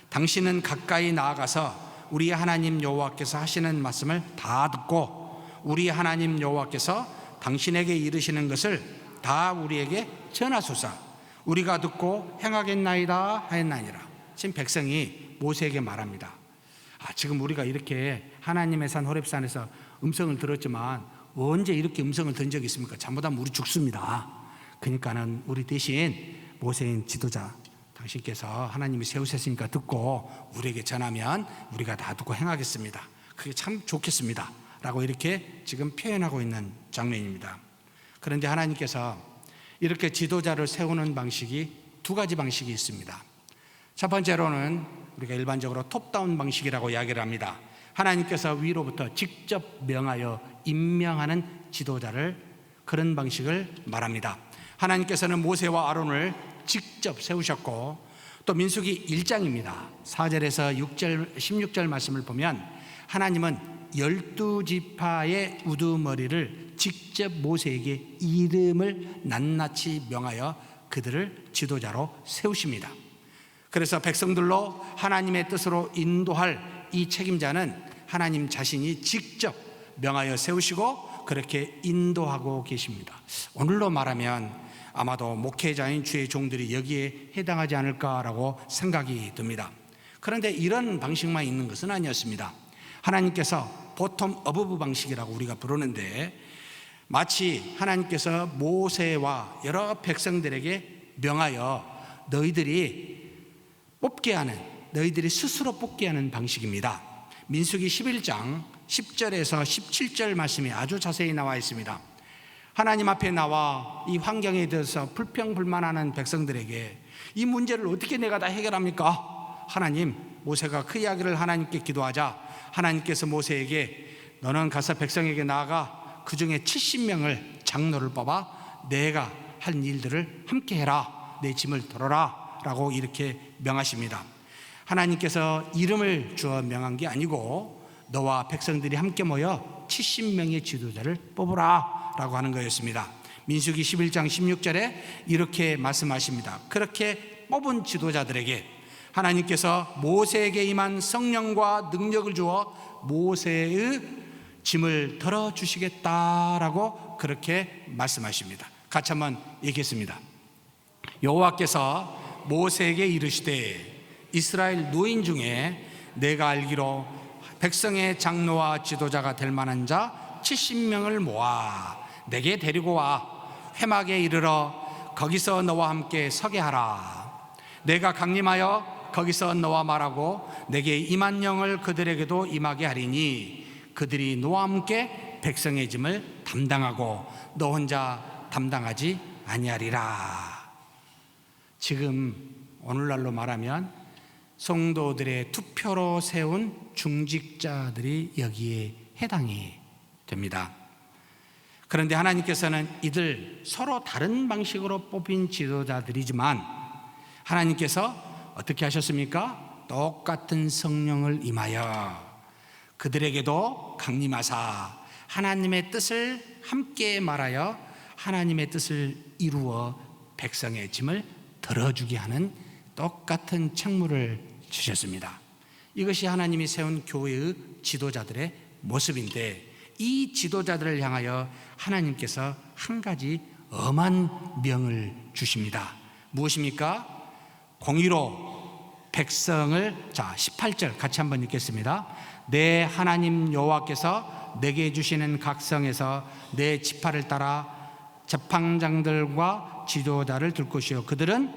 당신은 가까이 나아가서 우리 하나님 여호와께서 하시는 말씀을 다 듣고 우리 하나님 여호와께서 당신에게 이르시는 것을 다 우리에게 전하소서. 우리가 듣고 행하겠나이다 하였나니라. 지금 백성이 모세에게 말합니다. 지금 우리가 이렇게 하나님의 산 호렙산에서 음성을 들었지만 언제 이렇게 음성을 든 적이 있습니까? 잘못하면 우리 죽습니다. 그러니까는 우리 대신 모세인 지도자 당신께서 하나님이 세우셨으니까 듣고 우리에게 전하면 우리가 다 듣고 행하겠습니다. 그게 참 좋겠습니다 라고 이렇게 지금 표현하고 있는 장면입니다. 그런데 하나님께서 이렇게 지도자를 세우는 방식이 2가지 방식이 있습니다. 첫 번째로는 우리가 일반적으로 톱다운 방식이라고 이야기를 합니다. 하나님께서 위로부터 직접 명하여 임명하는 지도자를, 그런 방식을 말합니다. 하나님께서는 모세와 아론을 직접 세우셨고, 또 민수기 1장입니다. 4절에서 6절, 16절 말씀을 보면 하나님은 12지파의 우두머리를 직접 모세에게 이름을 낱낱이 명하여 그들을 지도자로 세우십니다. 그래서 백성들로 하나님의 뜻으로 인도할 이 책임자는 하나님 자신이 직접 명하여 세우시고 그렇게 인도하고 계십니다. 오늘로 말하면 아마도 목회자인 주의 종들이 여기에 해당하지 않을까라고 생각이 듭니다. 그런데 이런 방식만 있는 것은 아니었습니다. 하나님께서 보통 어버브 방식이라고 우리가 부르는데, 마치 하나님께서 모세와 여러 백성들에게 명하여 너희들이 스스로 뽑게 하는 방식입니다. 민수기 11장 10절에서 17절 말씀이 아주 자세히 나와 있습니다. 하나님 앞에 나와 이 환경에 대해서 불평불만하는 백성들에게 이 문제를 어떻게 내가 다 해결합니까? 하나님, 모세가 그 이야기를 하나님께 기도하자 하나님께서 모세에게 너는 가서 백성에게 나아가 그 중에 70명을 장로를 뽑아 내가 할 일들을 함께 해라, 내 짐을 덜어라 라고 이렇게 명하십니다. 하나님께서 이름을 주어 명한 게 아니고 너와 백성들이 함께 모여 70명의 지도자를 뽑으라 라고 하는 거였습니다. 민수기 11장 16절에 이렇게 말씀하십니다. 그렇게 뽑은 지도자들에게 하나님께서 모세에게 임한 성령과 능력을 주어 모세의 짐을 덜어주시겠다라고 그렇게 말씀하십니다. 같이 한번 읽겠습니다. 여호와께서 모세에게 이르시되 이스라엘 노인 중에 내가 알기로 백성의 장로와 지도자가 될 만한 자 70명을 모아 내게 데리고 와 회막에 이르러 거기서 너와 함께 서게 하라. 내가 강림하여 거기서 너와 말하고 내게 임한 영을 그들에게도 임하게 하리니 그들이 너와 함께 백성의 짐을 담당하고 너 혼자 담당하지 아니하리라. 지금 오늘날로 말하면 성도들의 투표로 세운 중직자들이 여기에 해당이 됩니다. 그런데 하나님께서는 이들 서로 다른 방식으로 뽑힌 지도자들이지만 하나님께서 어떻게 하셨습니까? 똑같은 성령을 임하여 그들에게도 강림하사 하나님의 뜻을 함께 말하여 하나님의 뜻을 이루어 백성의 짐을 덜어주게 하는 똑같은 책무를 주셨습니다. 이것이 하나님이 세운 교회의 지도자들의 모습인데, 이 지도자들을 향하여 하나님께서 한 가지 엄한 명을 주십니다. 무엇입니까? 공의로 백성을, 18절 같이 한번 읽겠습니다. 내 하나님 여호와께서 내게 주시는 각성에서 내 지파를 따라 재판장들과 지도자를 둘 것이요 그들은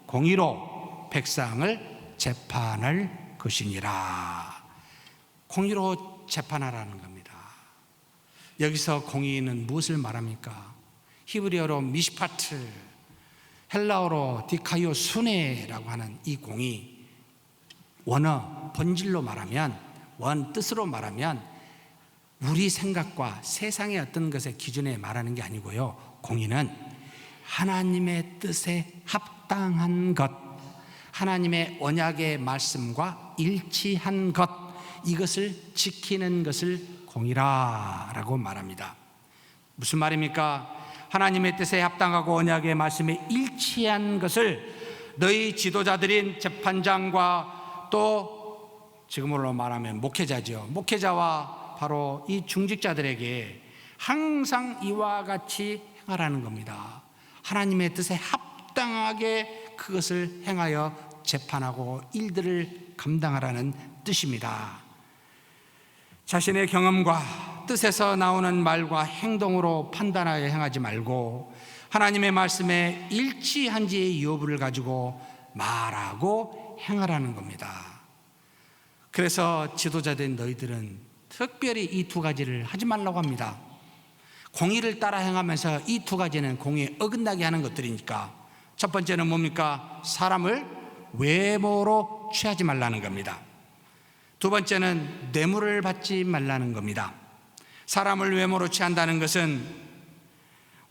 공의로 백성을 재판할 것이니라. 공의로 재판하라는 겁니다. 여기서 공의는 무엇을 말합니까? 히브리어로 미시파트, 헬라어로 디카이오 수네라고 하는 이 공의, 원어 본질로 말하면, 원 뜻으로 말하면 우리 생각과 세상의 어떤 것의 기준에 말하는 게 아니고요, 공의는 하나님의 뜻에 합당한 것, 하나님의 언약의 말씀과 일치한 것, 이것을 지키는 것을 공의라라고 말합니다. 무슨 말입니까? 하나님의 뜻에 합당하고 언약의 말씀에 일치한 것을 너희 지도자들인 재판장과 또 지금으로 말하면 목회자죠, 목회자와 바로 이 중직자들에게 항상 이와 같이 행하라는 겁니다. 하나님의 뜻에 합당하게 그것을 행하여 재판하고 일들을 감당하라는 뜻입니다. 자신의 경험과 뜻에서 나오는 말과 행동으로 판단하여 행하지 말고 하나님의 말씀에 일치한지의 여부를 가지고 말하고 행하라는 겁니다. 그래서 지도자된 너희들은 특별히 이 두 가지를 하지 말라고 합니다. 공의를 따라 행하면서 이 두 가지는 공의에 어긋나게 하는 것들이니까, 첫 번째는 뭡니까? 사람을 외모로 취하지 말라는 겁니다. 두 번째는 뇌물을 받지 말라는 겁니다. 사람을 외모로 취한다는 것은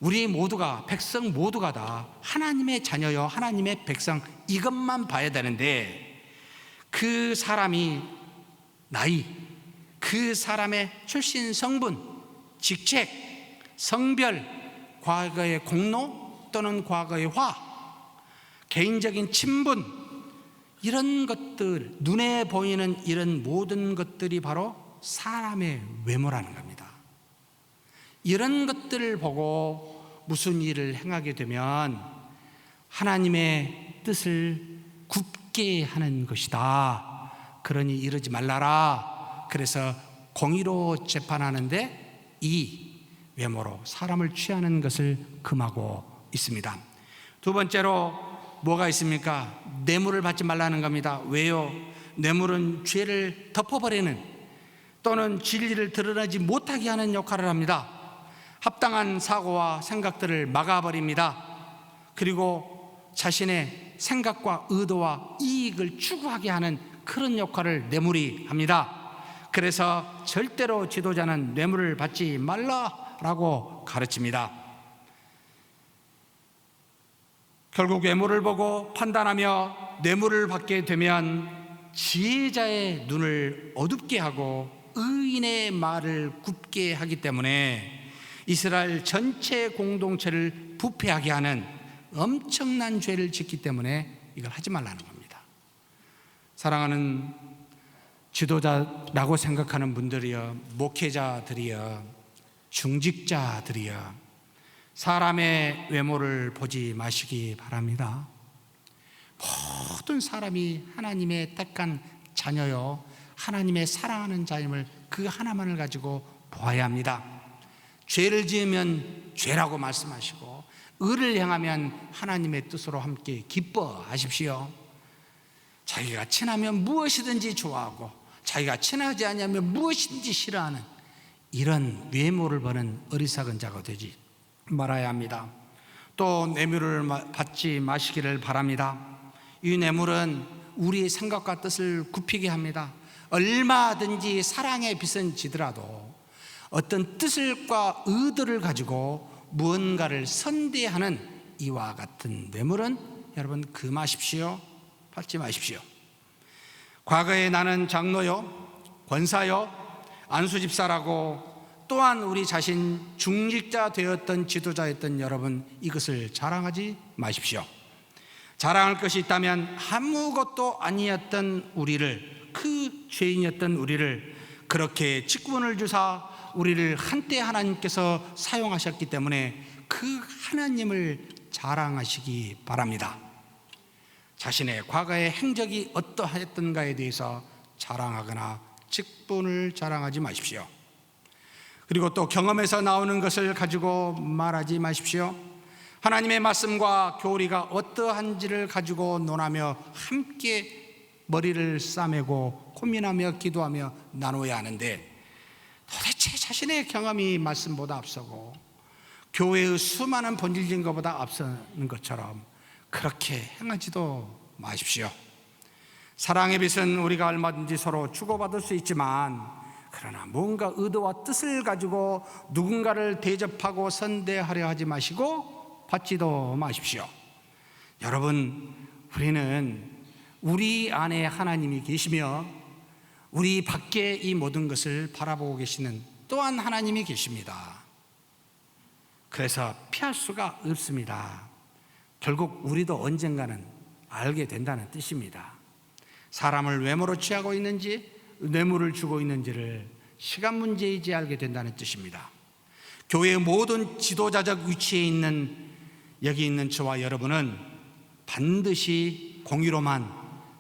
우리 모두가, 백성 모두가 다 하나님의 자녀요, 하나님의 백성, 이것만 봐야 되는데, 그 사람이 나이, 그 사람의 출신, 성분, 직책, 성별, 과거의 공로 또는 과거의 화, 개인적인 친분, 이런 것들, 눈에 보이는 이런 모든 것들이 바로 사람의 외모라는 겁니다. 이런 것들을 보고 무슨 일을 행하게 되면 하나님의 뜻을 굽게 하는 것이다. 그러니 이러지 말라라. 그래서 공의로 재판하는데 이 외모로 사람을 취하는 것을 금하고 있습니다. 두 번째로 뭐가 있습니까? 뇌물을 받지 말라는 겁니다. 왜요? 뇌물은 죄를 덮어버리는 또는 진리를 드러내지 못하게 하는 역할을 합니다. 합당한 사고와 생각들을 막아버립니다. 그리고 자신의 생각과 의도와 이익을 추구하게 하는 그런 역할을 뇌물이 합니다. 그래서 절대로 지도자는 뇌물을 받지 말라라고 가르칩니다. 결국 뇌물을 보고 판단하며 뇌물을 받게 되면 지혜자의 눈을 어둡게 하고 의인의 말을 굽게 하기 때문에 이스라엘 전체 공동체를 부패하게 하는 엄청난 죄를 짓기 때문에 이걸 하지 말라는 겁니다. 사랑하는 지도자라고 생각하는 분들이여, 목회자들이여, 중직자들이여, 사람의 외모를 보지 마시기 바랍니다. 모든 사람이 하나님의 택한 자녀요, 하나님의 사랑하는 자임을 그 하나만을 가지고 보아야 합니다. 죄를 지으면 죄라고 말씀하시고 의를 행하면 하나님의 뜻으로 함께 기뻐하십시오. 자기가 친하면 무엇이든지 좋아하고 자기가 친하지 않으면 무엇이든지 싫어하는 이런 외모를 보는 어리석은 자가 되지 말아야 합니다. 또 뇌물을 받지 마시기를 바랍니다. 이 뇌물은 우리의 생각과 뜻을 굽히게 합니다. 얼마든지 사랑의 빛은 지더라도 어떤 뜻과 의도를 가지고 무언가를 선대하는 이와 같은 뇌물은 여러분 금하십시오. 받지 마십시오. 과거에 나는 장로요, 권사요, 안수집사라고 또한 우리 자신 중직자 되었던 지도자였던 여러분, 이것을 자랑하지 마십시오. 자랑할 것이 있다면 아무것도 아니었던 우리를, 그 죄인이었던 우리를 그렇게 직분을 주사 우리를 한때 하나님께서 사용하셨기 때문에 그 하나님을 자랑하시기 바랍니다. 자신의 과거의 행적이 어떠하였던가에 대해서 자랑하거나 직분을 자랑하지 마십시오. 그리고 또 경험에서 나오는 것을 가지고 말하지 마십시오. 하나님의 말씀과 교리가 어떠한지를 가지고 논하며 함께 머리를 싸매고 고민하며 기도하며 나눠야 하는데, 도대체 자신의 경험이 말씀보다 앞서고 교회의 수많은 본질적인 것보다 앞서는 것처럼 그렇게 행하지도 마십시오. 사랑의 빛은 우리가 얼마든지 서로 주고받을 수 있지만, 그러나 뭔가 의도와 뜻을 가지고 누군가를 대접하고 선대하려 하지 마시고 받지도 마십시오. 여러분, 우리는 우리 안에 하나님이 계시며 우리 밖에 이 모든 것을 바라보고 계시는 또한 하나님이 계십니다. 그래서 피할 수가 없습니다. 결국 우리도 언젠가는 알게 된다는 뜻입니다. 사람을 외모로 취하고 있는지 뇌물을 주고 있는지를 시간 문제이지 알게 된다는 뜻입니다. 교회의 모든 지도자적 위치에 있는 여기 있는 저와 여러분은 반드시 공의로만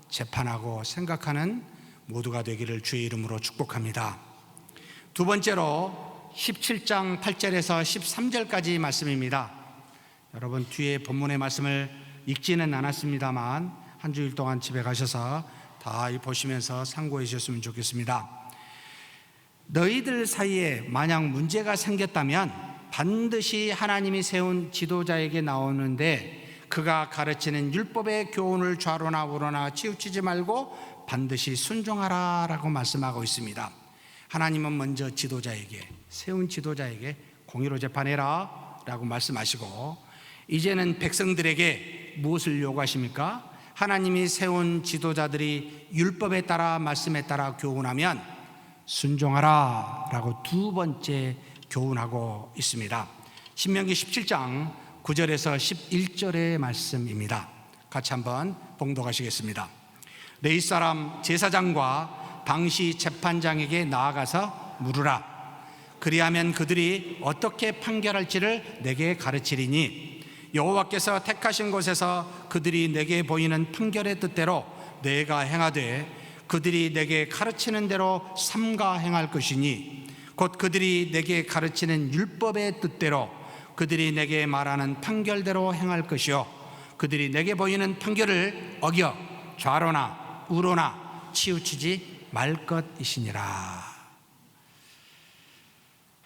재판하고 생각하는 모두가 되기를 주의 이름으로 축복합니다. 두 번째로 17장 8절에서 13절까지 말씀입니다. 여러분, 뒤에 본문의 말씀을 읽지는 않았습니다만 한 주일 동안 집에 가셔서 다 보시면서 참고해 주셨으면 좋겠습니다. 너희들 사이에 만약 문제가 생겼다면 반드시 하나님이 세운 지도자에게 나오는데 그가 가르치는 율법의 교훈을 좌로나 우로나 치우치지 말고 반드시 순종하라 라고 말씀하고 있습니다. 하나님은 먼저 지도자에게, 세운 지도자에게 공의로 재판해라 라고 말씀하시고, 이제는 백성들에게 무엇을 요구하십니까? 하나님이 세운 지도자들이 율법에 따라 말씀에 따라 교훈하면 순종하라 라고 두 번째 교훈하고 있습니다. 신명기 17장 9절에서 11절의 말씀입니다. 같이 한번 봉독하시겠습니다. 레위 사람 제사장과 당시 재판장에게 나아가서 물으라. 그리하면 그들이 어떻게 판결할지를 내게 가르치리니 여호와께서 택하신 곳에서 그들이 내게 보이는 판결의 뜻대로 내가 행하되 그들이 내게 가르치는 대로 삼가 행할 것이니 곧 그들이 내게 가르치는 율법의 뜻대로 그들이 내게 말하는 판결대로 행할 것이요 그들이 내게 보이는 판결을 어겨 좌로나 우로나 치우치지 말 것이니라.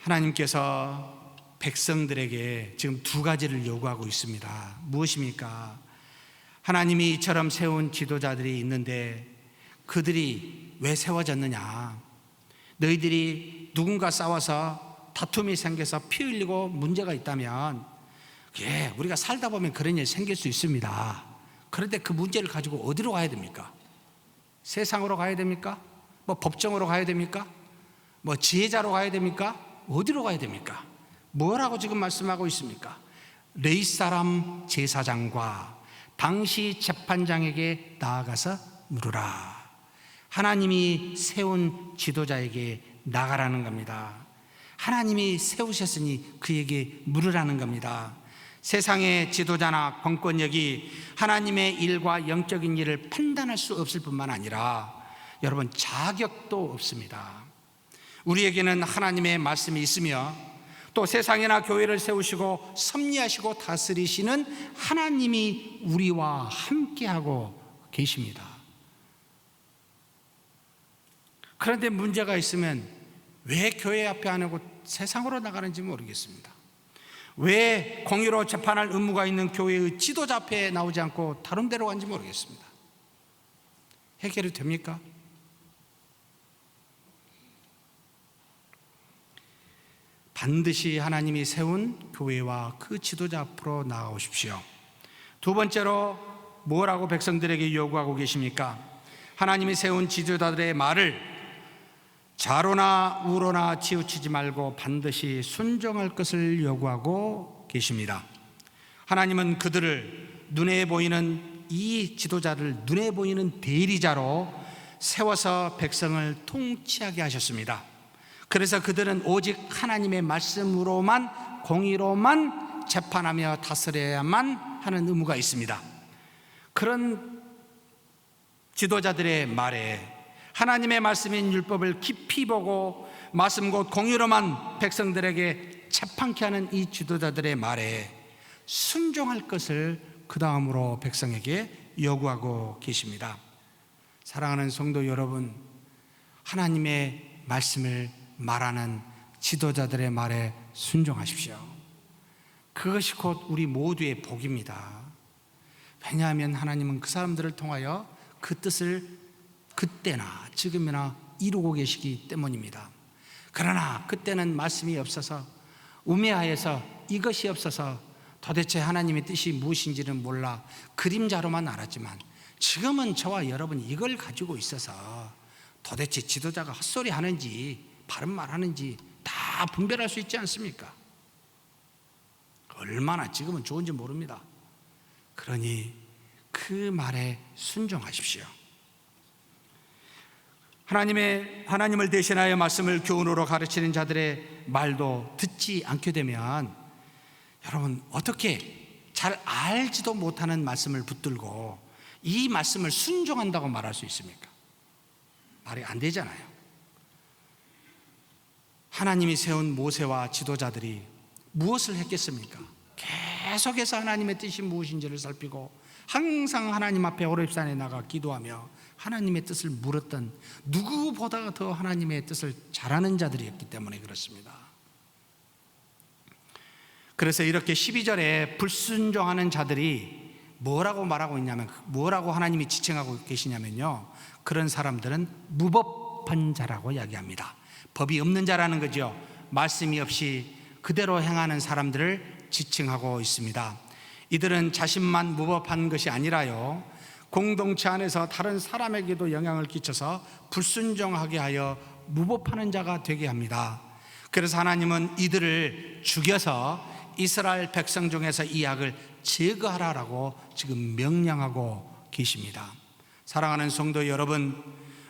하나님께서 백성들에게 지금 두 가지를 요구하고 있습니다. 무엇입니까? 하나님이 이처럼 세운 지도자들이 있는데 그들이 왜 세워졌느냐? 너희들이 누군가 싸워서 다툼이 생겨서 피 흘리고 문제가 있다면 우리가 살다 보면 그런 일이 생길 수 있습니다. 그런데 그 문제를 가지고 어디로 가야 됩니까? 세상으로 가야 됩니까? 법정으로 가야 됩니까? 지혜자로 가야 됩니까? 어디로 가야 됩니까? 뭐라고 지금 말씀하고 있습니까? 레위 사람 제사장과 당시 재판장에게 나아가서 물으라. 하나님이 세운 지도자에게 나가라는 겁니다. 하나님이 세우셨으니 그에게 물으라는 겁니다. 세상의 지도자나 권권력이 하나님의 일과 영적인 일을 판단할 수 없을 뿐만 아니라 여러분 자격도 없습니다. 우리에게는 하나님의 말씀이 있으며 또 세상이나 교회를 세우시고 섭리하시고 다스리시는 하나님이 우리와 함께하고 계십니다. 그런데 문제가 있으면 왜 교회 앞에 안 하고 세상으로 나가는지 모르겠습니다. 왜 공의로 재판할 의무가 있는 교회의 지도자 앞에 나오지 않고 다른 데로 간지 모르겠습니다. 해결이 됩니까? 반드시 하나님이 세운 교회와 그 지도자 앞으로 나아오십시오. 두 번째로 뭐라고 백성들에게 요구하고 계십니까? 하나님이 세운 지도자들의 말을 좌로나 우로나 치우치지 말고 반드시 순종할 것을 요구하고 계십니다. 하나님은 그들을 눈에 보이는 이 지도자를 눈에 보이는 대리자로 세워서 백성을 통치하게 하셨습니다. 그래서 그들은 오직 하나님의 말씀으로만 공의로만 재판하며 다스려야만 하는 의무가 있습니다. 그런 지도자들의 말에 하나님의 말씀인 율법을 깊이 보고 말씀 곧 공의로만 백성들에게 재판케 하는 이 지도자들의 말에 순종할 것을 그 다음으로 백성에게 요구하고 계십니다. 사랑하는 성도 여러분, 하나님의 말씀을 말하는 지도자들의 말에 순종하십시오. 그것이 곧 우리 모두의 복입니다. 왜냐하면 하나님은 그 사람들을 통하여 그 뜻을 그때나 지금이나 이루고 계시기 때문입니다. 그러나 그때는 말씀이 없어서 우매하여서 이것이 없어서 도대체 하나님의 뜻이 무엇인지는 몰라 그림자로만 알았지만 지금은 저와 여러분이 이걸 가지고 있어서 도대체 지도자가 헛소리 하는지 바른 말 하는지 다 분별할 수 있지 않습니까? 얼마나 지금은 좋은지 모릅니다. 그러니 그 말에 순종하십시오. 하나님을 대신하여 말씀을 교훈으로 가르치는 자들의 말도 듣지 않게 되면 여러분 어떻게 잘 알지도 못하는 말씀을 붙들고 이 말씀을 순종한다고 말할 수 있습니까? 말이 안 되잖아요. 하나님이 세운 모세와 지도자들이 무엇을 했겠습니까? 계속해서 하나님의 뜻이 무엇인지를 살피고 항상 하나님 앞에 호렙산에 나가 기도하며 하나님의 뜻을 물었던 누구보다 더 하나님의 뜻을 잘하는 자들이었기 때문에 그렇습니다. 그래서 이렇게 12절에 불순종하는 자들이 뭐라고 말하고 있냐면, 뭐라고 하나님이 지칭하고 계시냐면요, 그런 사람들은 무법한 자라고 이야기합니다. 법이 없는 자라는 거죠. 말씀이 없이 그대로 행하는 사람들을 지칭하고 있습니다. 이들은 자신만 무법한 것이 아니라요, 공동체 안에서 다른 사람에게도 영향을 끼쳐서 불순종하게 하여 무법하는 자가 되게 합니다. 그래서 하나님은 이들을 죽여서 이스라엘 백성 중에서 이 악을 제거하라라고 지금 명령하고 계십니다. 사랑하는 성도 여러분,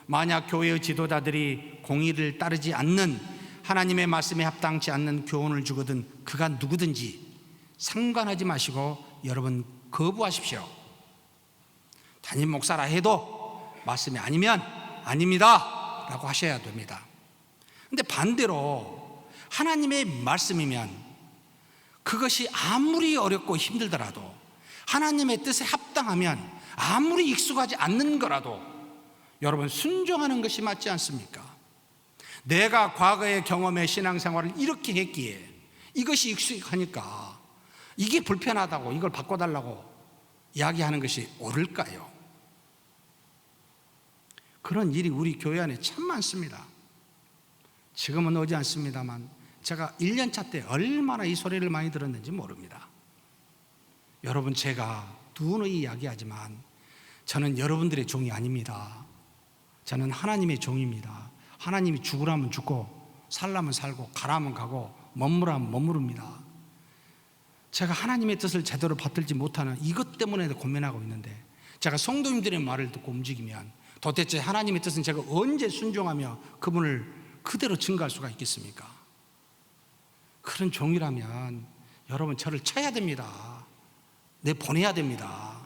만약 교회의 지도자들이 공의를 따르지 않는, 하나님의 말씀에 합당치 않는 교훈을 주거든 그가 누구든지 상관하지 마시고 여러분 거부하십시오. 담임 목사라 해도 말씀이 아니면 아닙니다 라고 하셔야 됩니다. 근데 반대로 하나님의 말씀이면 그것이 아무리 어렵고 힘들더라도, 하나님의 뜻에 합당하면 아무리 익숙하지 않는 거라도 여러분 순종하는 것이 맞지 않습니까? 내가 과거의 경험의 신앙생활을 이렇게 했기에 이것이 익숙하니까 이게 불편하다고 이걸 바꿔달라고 이야기하는 것이 옳을까요? 그런 일이 우리 교회 안에 참 많습니다. 지금은 오지 않습니다만 제가 1년차 때 얼마나 이 소리를 많이 들었는지 모릅니다. 여러분, 제가 누누이 이야기하지만 저는 여러분들의 종이 아닙니다. 저는 하나님의 종입니다. 하나님이 죽으라면 죽고 살라면 살고 가라면 가고 머무라면 머무릅니다. 제가 하나님의 뜻을 제대로 받들지 못하는 이것 때문에 고민하고 있는데, 제가 성도님들의 말을 듣고 움직이면 도대체 하나님의 뜻은 제가 언제 순종하며 그분을 그대로 증거할 수가 있겠습니까? 그런 종이라면 여러분 저를 쳐야 됩니다. 내보내야 됩니다.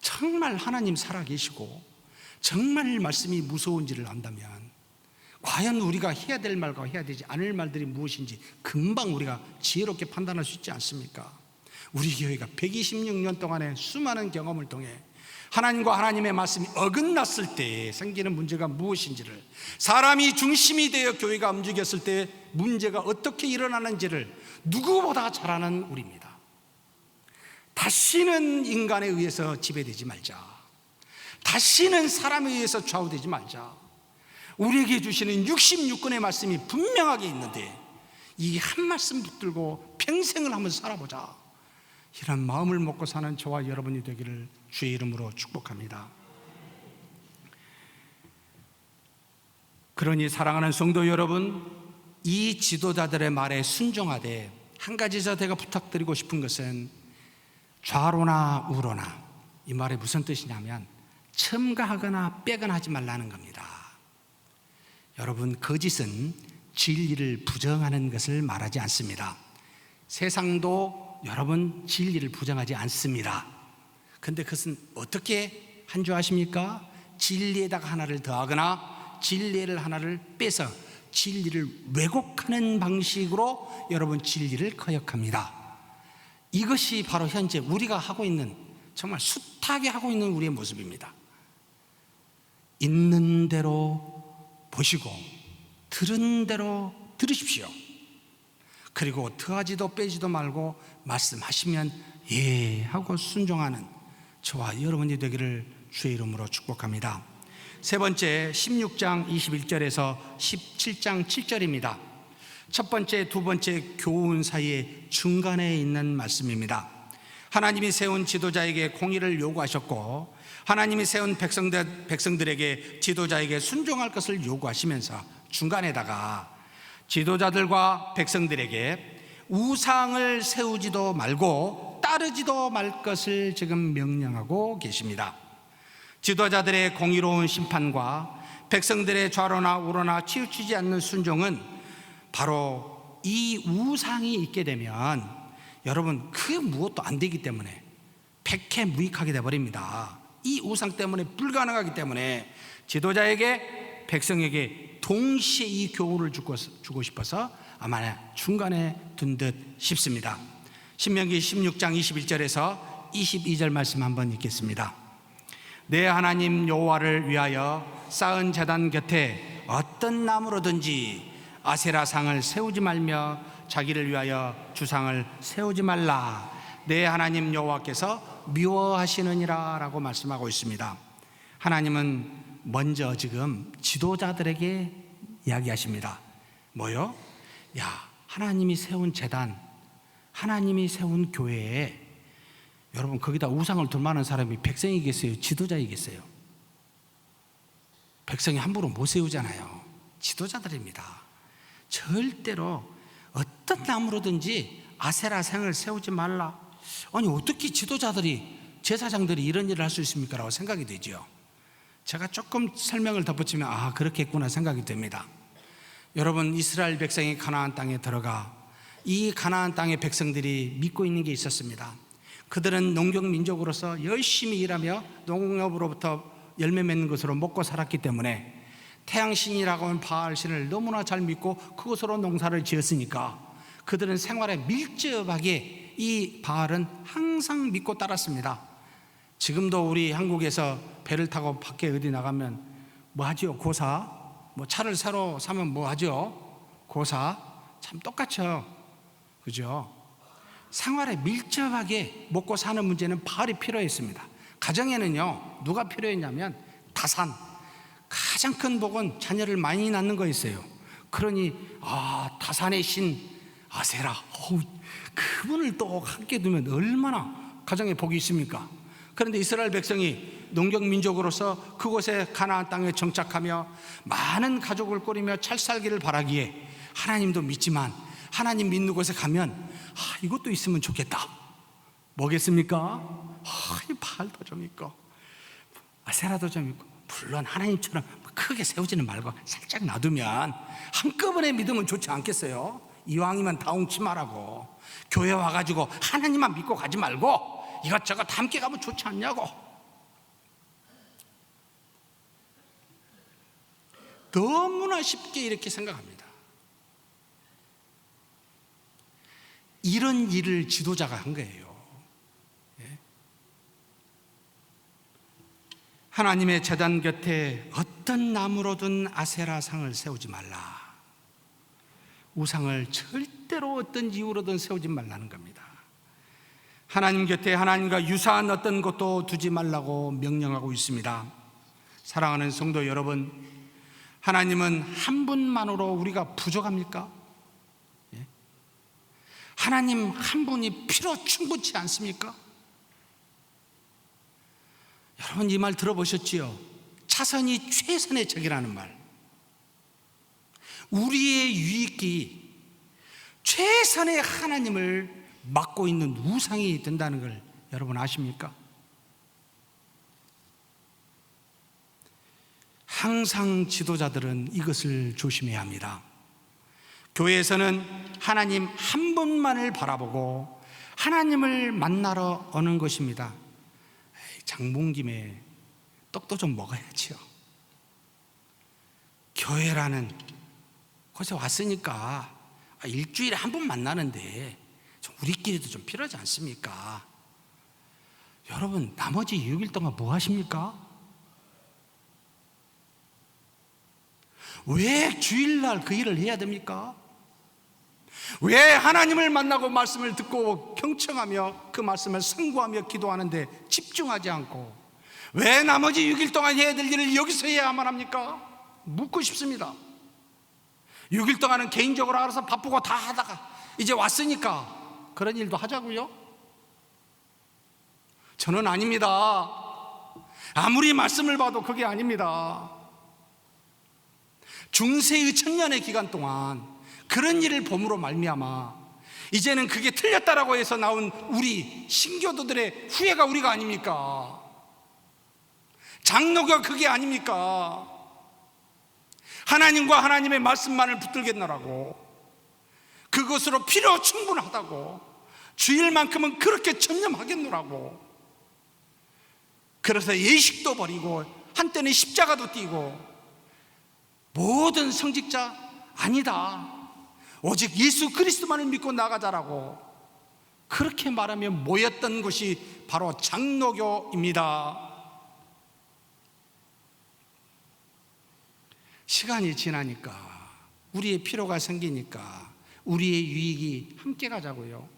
정말 하나님 살아계시고 정말 말씀이 무서운지를 안다면 과연 우리가 해야 될 말과 해야 되지 않을 말들이 무엇인지 금방 우리가 지혜롭게 판단할 수 있지 않습니까? 우리 교회가 126년 동안의 수많은 경험을 통해 하나님과 하나님의 말씀이 어긋났을 때 생기는 문제가 무엇인지를, 사람이 중심이 되어 교회가 움직였을 때 문제가 어떻게 일어나는지를 누구보다 잘 아는 우리입니다. 다시는 인간에 의해서 지배되지 말자. 다시는 사람에 의해서 좌우되지 말자. 우리에게 주시는 66권의 말씀이 분명하게 있는데 이 한 말씀 붙들고 평생을 한번 살아보자, 이런 마음을 먹고 사는 저와 여러분이 되기를 주의 이름으로 축복합니다. 그러니 사랑하는 성도 여러분, 이 지도자들의 말에 순종하되 한 가지 제가 부탁드리고 싶은 것은 좌로나 우로나, 이 말이 무슨 뜻이냐면 첨가하거나 빼거나 하지 말라는 겁니다. 여러분, 거짓은 진리를 부정하는 것을 말하지 않습니다. 세상도 여러분 진리를 부정하지 않습니다. 근데 그것은 어떻게 한 줄 아십니까? 진리에다가 하나를 더하거나 진리를 하나를 빼서 진리를 왜곡하는 방식으로 여러분 진리를 거역합니다. 이것이 바로 현재 우리가 하고 있는, 정말 숱하게 하고 있는 우리의 모습입니다. 있는 대로 보시고 들은 대로 들으십시오. 그리고 더하지도 빼지도 말고 말씀하시면 예 하고 순종하는 저와 여러분이 되기를 주의 이름으로 축복합니다. 세 번째, 16장 21절에서 17장 7절입니다. 첫 번째, 두 번째 교훈 사이에 중간에 있는 말씀입니다. 하나님이 세운 지도자에게 공의를 요구하셨고 하나님이 세운 백성들에게 지도자에게 순종할 것을 요구하시면서 중간에다가 지도자들과 백성들에게 우상을 세우지도 말고 따르지도 말 것을 지금 명령하고 계십니다. 지도자들의 공의로운 심판과 백성들의 좌로나 우로나 치우치지 않는 순종은 바로 이 우상이 있게 되면 여러분 그 무엇도 안 되기 때문에 백해무익하게 돼버립니다. 이 우상 때문에 불가능하기 때문에 지도자에게 백성에게 동시에 이 교훈을 주고 싶어서 아마 중간에 둔 듯 싶습니다. 신명기 16장 21절에서 22절 말씀 한번 읽겠습니다. 내 하나님 여호와를 위하여 쌓은 제단 곁에 어떤 나무로든지 아세라상을 세우지 말며 자기를 위하여 주상을 세우지 말라. 내 하나님 여호와께서 미워하시느니라 라고 말씀하고 있습니다. 하나님은 먼저 지금 지도자들에게 이야기하십니다. 뭐요? 야, 하나님이 세운 제단, 하나님이 세운 교회에 여러분 거기다 우상을 둘 만한 사람이 백성이겠어요? 지도자이겠어요? 백성이 함부로 못 세우잖아요. 지도자들입니다. 절대로 어떤 나무로든지 아세라상을 세우지 말라. 아니 어떻게 지도자들이, 제사장들이 이런 일을 할 수 있습니까? 라고 생각이 되죠. 제가 조금 설명을 덧붙이면 아 그렇겠구나 생각이 됩니다. 여러분, 이스라엘 백성이 가나안 땅에 들어가 이 가나안 땅의 백성들이 믿고 있는 게 있었습니다. 그들은 농경 민족으로서 열심히 일하며 농업으로부터 열매 맺는 것으로 먹고 살았기 때문에 태양신이라고 하는 바알신을 너무나 잘 믿고 그것으로 농사를 지었으니까 그들은 생활에 밀접하게 이 바알은 항상 믿고 따랐습니다. 지금도 우리 한국에서 배를 타고 밖에 어디 나가면 뭐 하죠? 고사. 뭐 차를 새로 사면 뭐 하죠? 고사. 참 똑같죠. 그죠? 생활에 밀접하게 먹고 사는 문제는 바알이 필요했습니다. 가정에는요, 누가 필요했냐면 다산. 가장 큰 복은 자녀를 많이 낳는 거였어요. 그러니 다산의 신 아세라, 그분을 또 함께 두면 얼마나 가정에 복이 있습니까? 그런데 이스라엘 백성이 농경 민족으로서 그곳에 가나안 땅에 정착하며 많은 가족을 꾸리며 잘 살기를 바라기에 하나님도 믿지만 하나님 믿는 곳에 가면 이것도 있으면 좋겠다. 뭐겠습니까? 이 바알도 좀 있고 아세라도 좀 있고, 물론 하나님처럼 크게 세우지는 말고 살짝 놔두면 한꺼번에 믿으면 좋지 않겠어요? 이왕이면 다 엉치 말라고 교회 와가지고 하나님만 믿고 가지 말고 이것저것 함께 가면 좋지 않냐고. 너무나 쉽게 이렇게 생각합니다. 이런 일을 지도자가 한 거예요. 하나님의 제단 곁에 어떤 나무로든 아세라상을 세우지 말라. 우상을 절대로 어떤 이유로든 세우지 말라는 겁니다. 하나님 곁에 하나님과 유사한 어떤 것도 두지 말라고 명령하고 있습니다. 사랑하는 성도 여러분, 하나님은 한 분만으로 우리가 부족합니까? 하나님 한 분이 필요 충분치 않습니까? 여러분, 이 말 들어보셨지요? 차선이 최선의 적이라는 말. 우리의 유익이 최선의 하나님을 막고 있는 우상이 된다는 걸 여러분 아십니까? 항상 지도자들은 이것을 조심해야 합니다. 교회에서는 하나님 한 분만을 바라보고 하나님을 만나러 오는 것입니다. 장본 김에 떡도 좀 먹어야지요. 교회라는 곳에 왔으니까 일주일에 한 번 만나는데 좀 우리끼리도 좀 필요하지 않습니까? 여러분, 나머지 6일 동안 뭐 하십니까? 왜 주일날 그 일을 해야 됩니까? 왜 하나님을 만나고 말씀을 듣고 경청하며 그 말씀을 상고하며 기도하는데 집중하지 않고 왜 나머지 6일 동안 해야 될 일을 여기서 해야만 합니까? 묻고 싶습니다. 6일 동안은 개인적으로 알아서 바쁘고 다 하다가 이제 왔으니까 그런 일도 하자고요? 저는 아닙니다. 아무리 말씀을 봐도 그게 아닙니다. 중세의 천년의 기간 동안 그런 일을 범으로 말미암아 이제는 그게 틀렸다라고 해서 나온 우리 신교도들의 후회가 우리가 아닙니까? 장로가 그게 아닙니까? 하나님과 하나님의 말씀만을 붙들겠노라고, 그것으로 필요 충분하다고, 주일만큼은 그렇게 전념하겠노라고. 그래서 예식도 버리고 한때는 십자가도 띄고 모든 성직자 아니다, 오직 예수 그리스도만을 믿고 나가자라고 그렇게 말하며 모였던 것이 바로 장로교입니다. 시간이 지나니까 우리의 필요가 생기니까 우리의 유익이 함께 가자고요.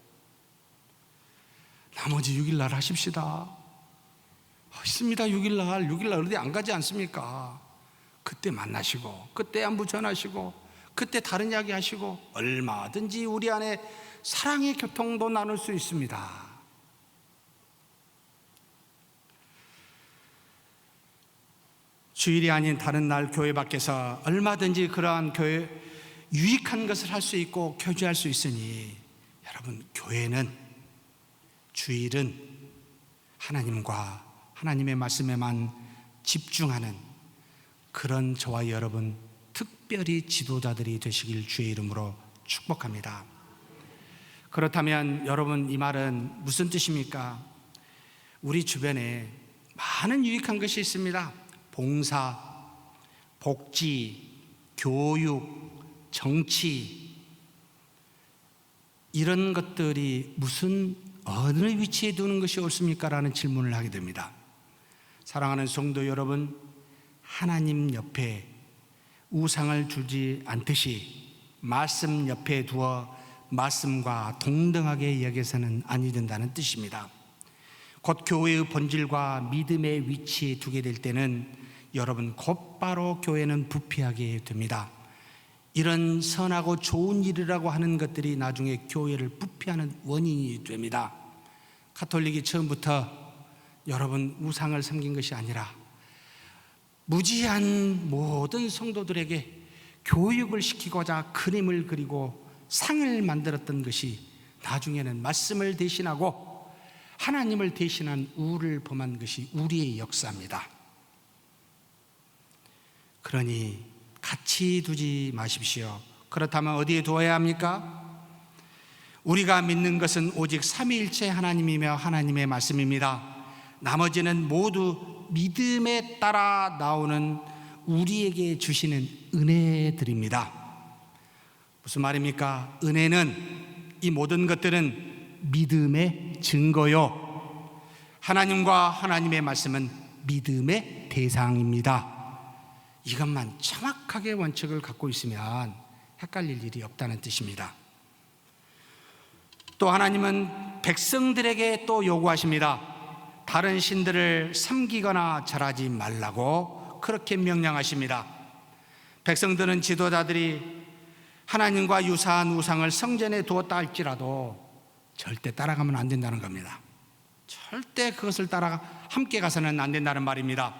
나머지 6일날 하십시다. 있습니다. 6일날 어디 안 가지 않습니까? 그때 만나시고 그때 안부 전하시고 그때 다른 이야기 하시고 얼마든지 우리 안에 사랑의 교통도 나눌 수 있습니다. 주일이 아닌 다른 날 교회 밖에서 얼마든지 그러한 교회 유익한 것을 할 수 있고 교제할 수 있으니, 여러분, 교회는, 주일은 하나님과 하나님의 말씀에만 집중하는 그런 저와 여러분 특별히 지도자들이 되시길 주의 이름으로 축복합니다. 그렇다면 여러분, 이 말은 무슨 뜻입니까? 우리 주변에 많은 유익한 것이 있습니다. 봉사, 복지, 교육, 정치, 이런 것들이 무슨 어느 위치에 두는 것이 옳습니까? 라는 질문을 하게 됩니다. 사랑하는 성도 여러분, 하나님 옆에 우상을 두지 않듯이 말씀 옆에 두어 말씀과 동등하게 여겨서는 아니 된다는 뜻입니다. 곧 교회의 본질과 믿음의 위치에 두게 될 때는 여러분, 곧바로 교회는 부패하게 됩니다. 이런 선하고 좋은 일이라고 하는 것들이 나중에 교회를 부패하는 원인이 됩니다. 가톨릭이 처음부터 여러분 우상을 섬긴 것이 아니라 무지한 모든 성도들에게 교육을 시키고자 그림을 그리고 상을 만들었던 것이 나중에는 말씀을 대신하고 하나님을 대신한 우를 범한 것이 우리의 역사입니다. 그러니 같이 두지 마십시오. 그렇다면 어디에 두어야 합니까? 우리가 믿는 것은 오직 삼위일체 하나님이며 하나님의 말씀입니다. 나머지는 모두 믿음에 따라 나오는 우리에게 주시는 은혜들입니다. 무슨 말입니까? 은혜는, 이 모든 것들은 믿음의 증거요, 하나님과 하나님의 말씀은 믿음의 대상입니다. 이것만 정확하게 원칙을 갖고 있으면 헷갈릴 일이 없다는 뜻입니다. 또 하나님은 백성들에게 또 요구하십니다. 다른 신들을 섬기거나 절하지 말라고 그렇게 명령하십니다. 백성들은 지도자들이 하나님과 유사한 우상을 성전에 두었다 할지라도 절대 따라가면 안 된다는 겁니다. 절대 그것을 따라 함께 가서는 안 된다는 말입니다.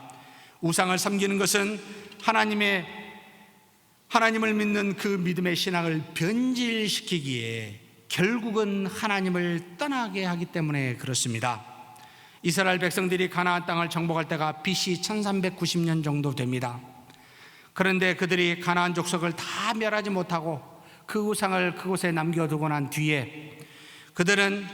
우상을 섬기는 것은 하나님을 믿는 그 믿음의 신앙을 변질시키기에 결국은 하나님을 떠나게 하기 때문에 그렇습니다. 이스라엘 백성들이 가나안 땅을 정복할 때가 BC 1390년 정도 됩니다. 그런데 그들이 가나안 족속을 다 멸하지 못하고 그 우상을 그곳에 남겨두고 난 뒤에 그들은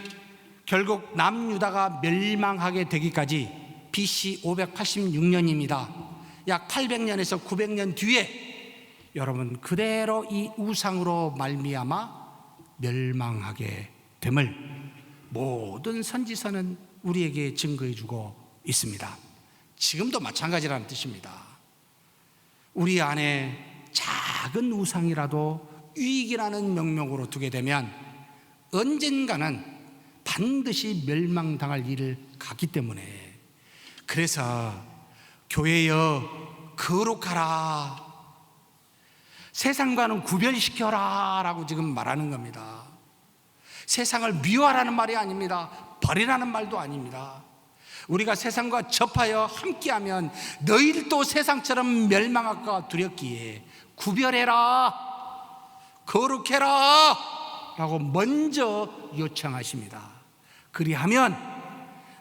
결국 남유다가 멸망하게 되기까지 BC 586년입니다. 약 800년에서 900년 뒤에 여러분 그대로 이 우상으로 말미암아 멸망하게 됨을 모든 선지서는 우리에게 증거해주고 있습니다. 지금도 마찬가지라는 뜻입니다. 우리 안에 작은 우상이라도 유익이라는 명목으로 두게 되면 언젠가는 반드시 멸망당할 일을 갖기 때문에, 그래서 교회여 거룩하라, 세상과는 구별시켜라 라고 지금 말하는 겁니다. 세상을 미워하라는 말이 아닙니다. 버리라는 말도 아닙니다. 우리가 세상과 접하여 함께하면 너희들도 세상처럼 멸망할까 두렵기에 구별해라, 거룩해라 라고 먼저 요청하십니다. 그리하면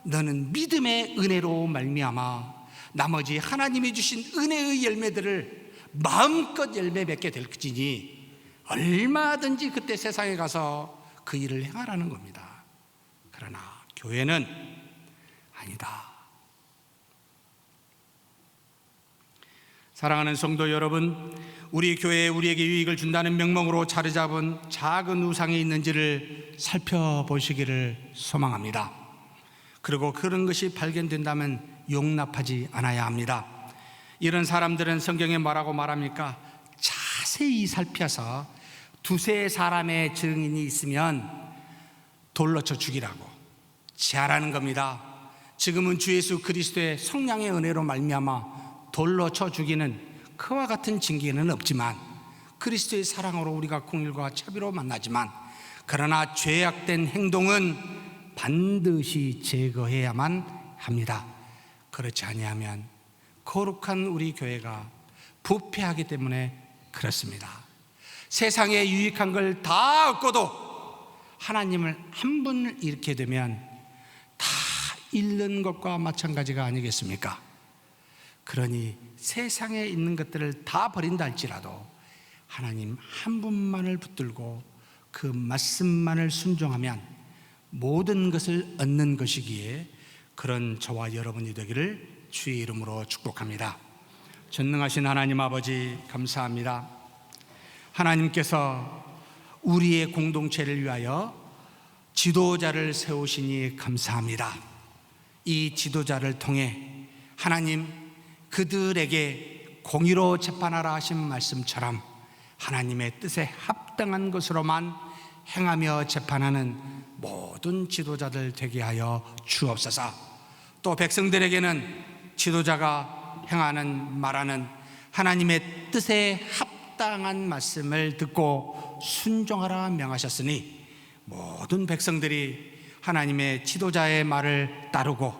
너는 믿음의 은혜로 말미암아 나머지 하나님이 주신 은혜의 열매들을 마음껏 열매 맺게 될 것이니 얼마든지 그때 세상에 가서 그 일을 행하라는 겁니다. 그러나 교회는 아니다. 사랑하는 성도 여러분, 우리 교회에 우리에게 유익을 준다는 명목으로 자리 잡은 작은 우상이 있는지를 살펴보시기를 소망합니다. 그리고 그런 것이 발견된다면 용납하지 않아야 합니다. 이런 사람들은 성경에 뭐라고 말합니까? 자세히 살펴서 두세 사람의 증인이 있으면 돌로 쳐 죽이라고 제하라는 겁니다. 지금은 주 예수 그리스도의 성령의 은혜로 말미암아 돌로 쳐 죽이는 그와 같은 징계는 없지만, 그리스도의 사랑으로 우리가 공의와 자비로 만나지만, 그러나 죄악된 행동은 반드시 제거해야만 합니다. 그렇지 아니하면 거룩한 우리 교회가 부패하기 때문에 그렇습니다. 세상에 유익한 걸 다 얻고도 하나님을 한 번 잃게 되면 다 잃는 것과 마찬가지가 아니겠습니까? 그러니 세상에 있는 것들을 다 버린다 할지라도 하나님 한 분만을 붙들고 그 말씀만을 순종하면 모든 것을 얻는 것이기에 그런 저와 여러분이 되기를 주의 이름으로 축복합니다. 전능하신 하나님 아버지, 감사합니다. 하나님께서 우리의 공동체를 위하여 지도자를 세우시니 감사합니다. 이 지도자를 통해 하나님, 그들에게 공의로 재판하라 하신 말씀처럼 하나님의 뜻에 합당한 것으로만 행하며 재판하는 모든 지도자들 되게 하여 주옵소서. 또 백성들에게는 지도자가 행하는 말하는 하나님의 뜻에 합당한 말씀을 듣고 순종하라 명하셨으니 모든 백성들이 하나님의 지도자의 말을 따르고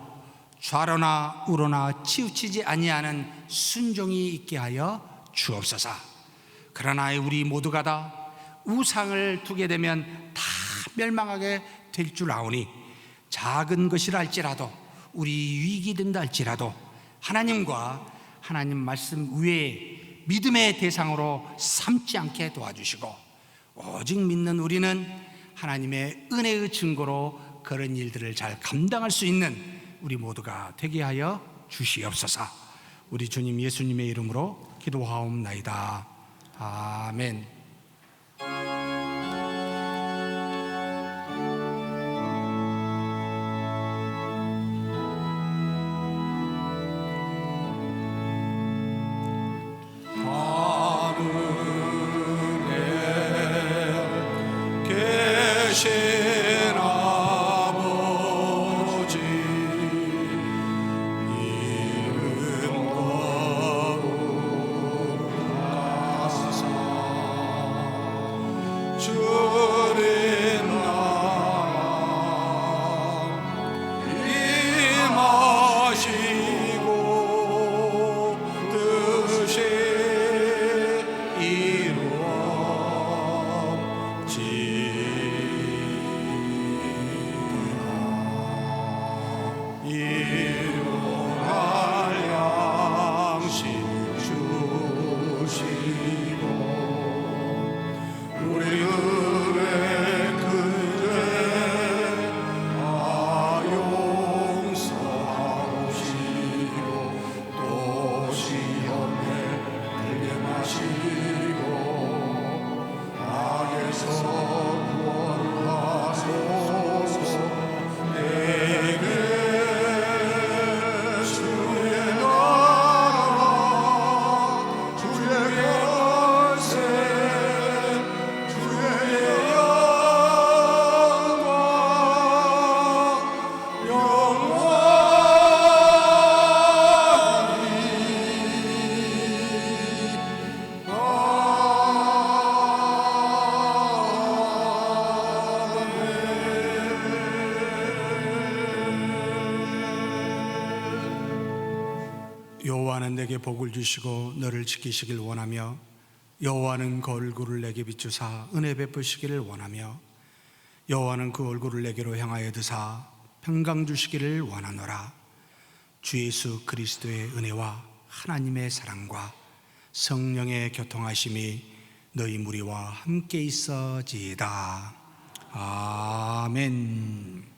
좌로나 우로나 치우치지 아니하는 순종이 있게 하여 주옵소서. 그러나 우리 모두가 다 우상을 두게 되면 다 멸망하게 될 줄 아오니, 작은 것이라 할지라도 우리 유익이 된다 할지라도 하나님과 하나님 말씀 외에 믿음의 대상으로 삼지 않게 도와주시고, 오직 믿는 우리는 하나님의 은혜의 증거로 그런 일들을 잘 감당할 수 있는 우리 모두가 되게 하여 주시옵소서. 우리 주님 예수님의 이름으로 기도하옵나이다. 아멘. 여호와는 내게 복을 주시고 너를 지키시길 원하며, 여호와는 그 얼굴을 내게 비추사 은혜 베푸시기를 원하며, 여호와는 그 얼굴을 내게로 향하여 드사 평강 주시기를 원하노라. 주 예수 그리스도의 은혜와 하나님의 사랑과 성령의 교통하심이 너희 무리와 함께 있어지이다. 아멘.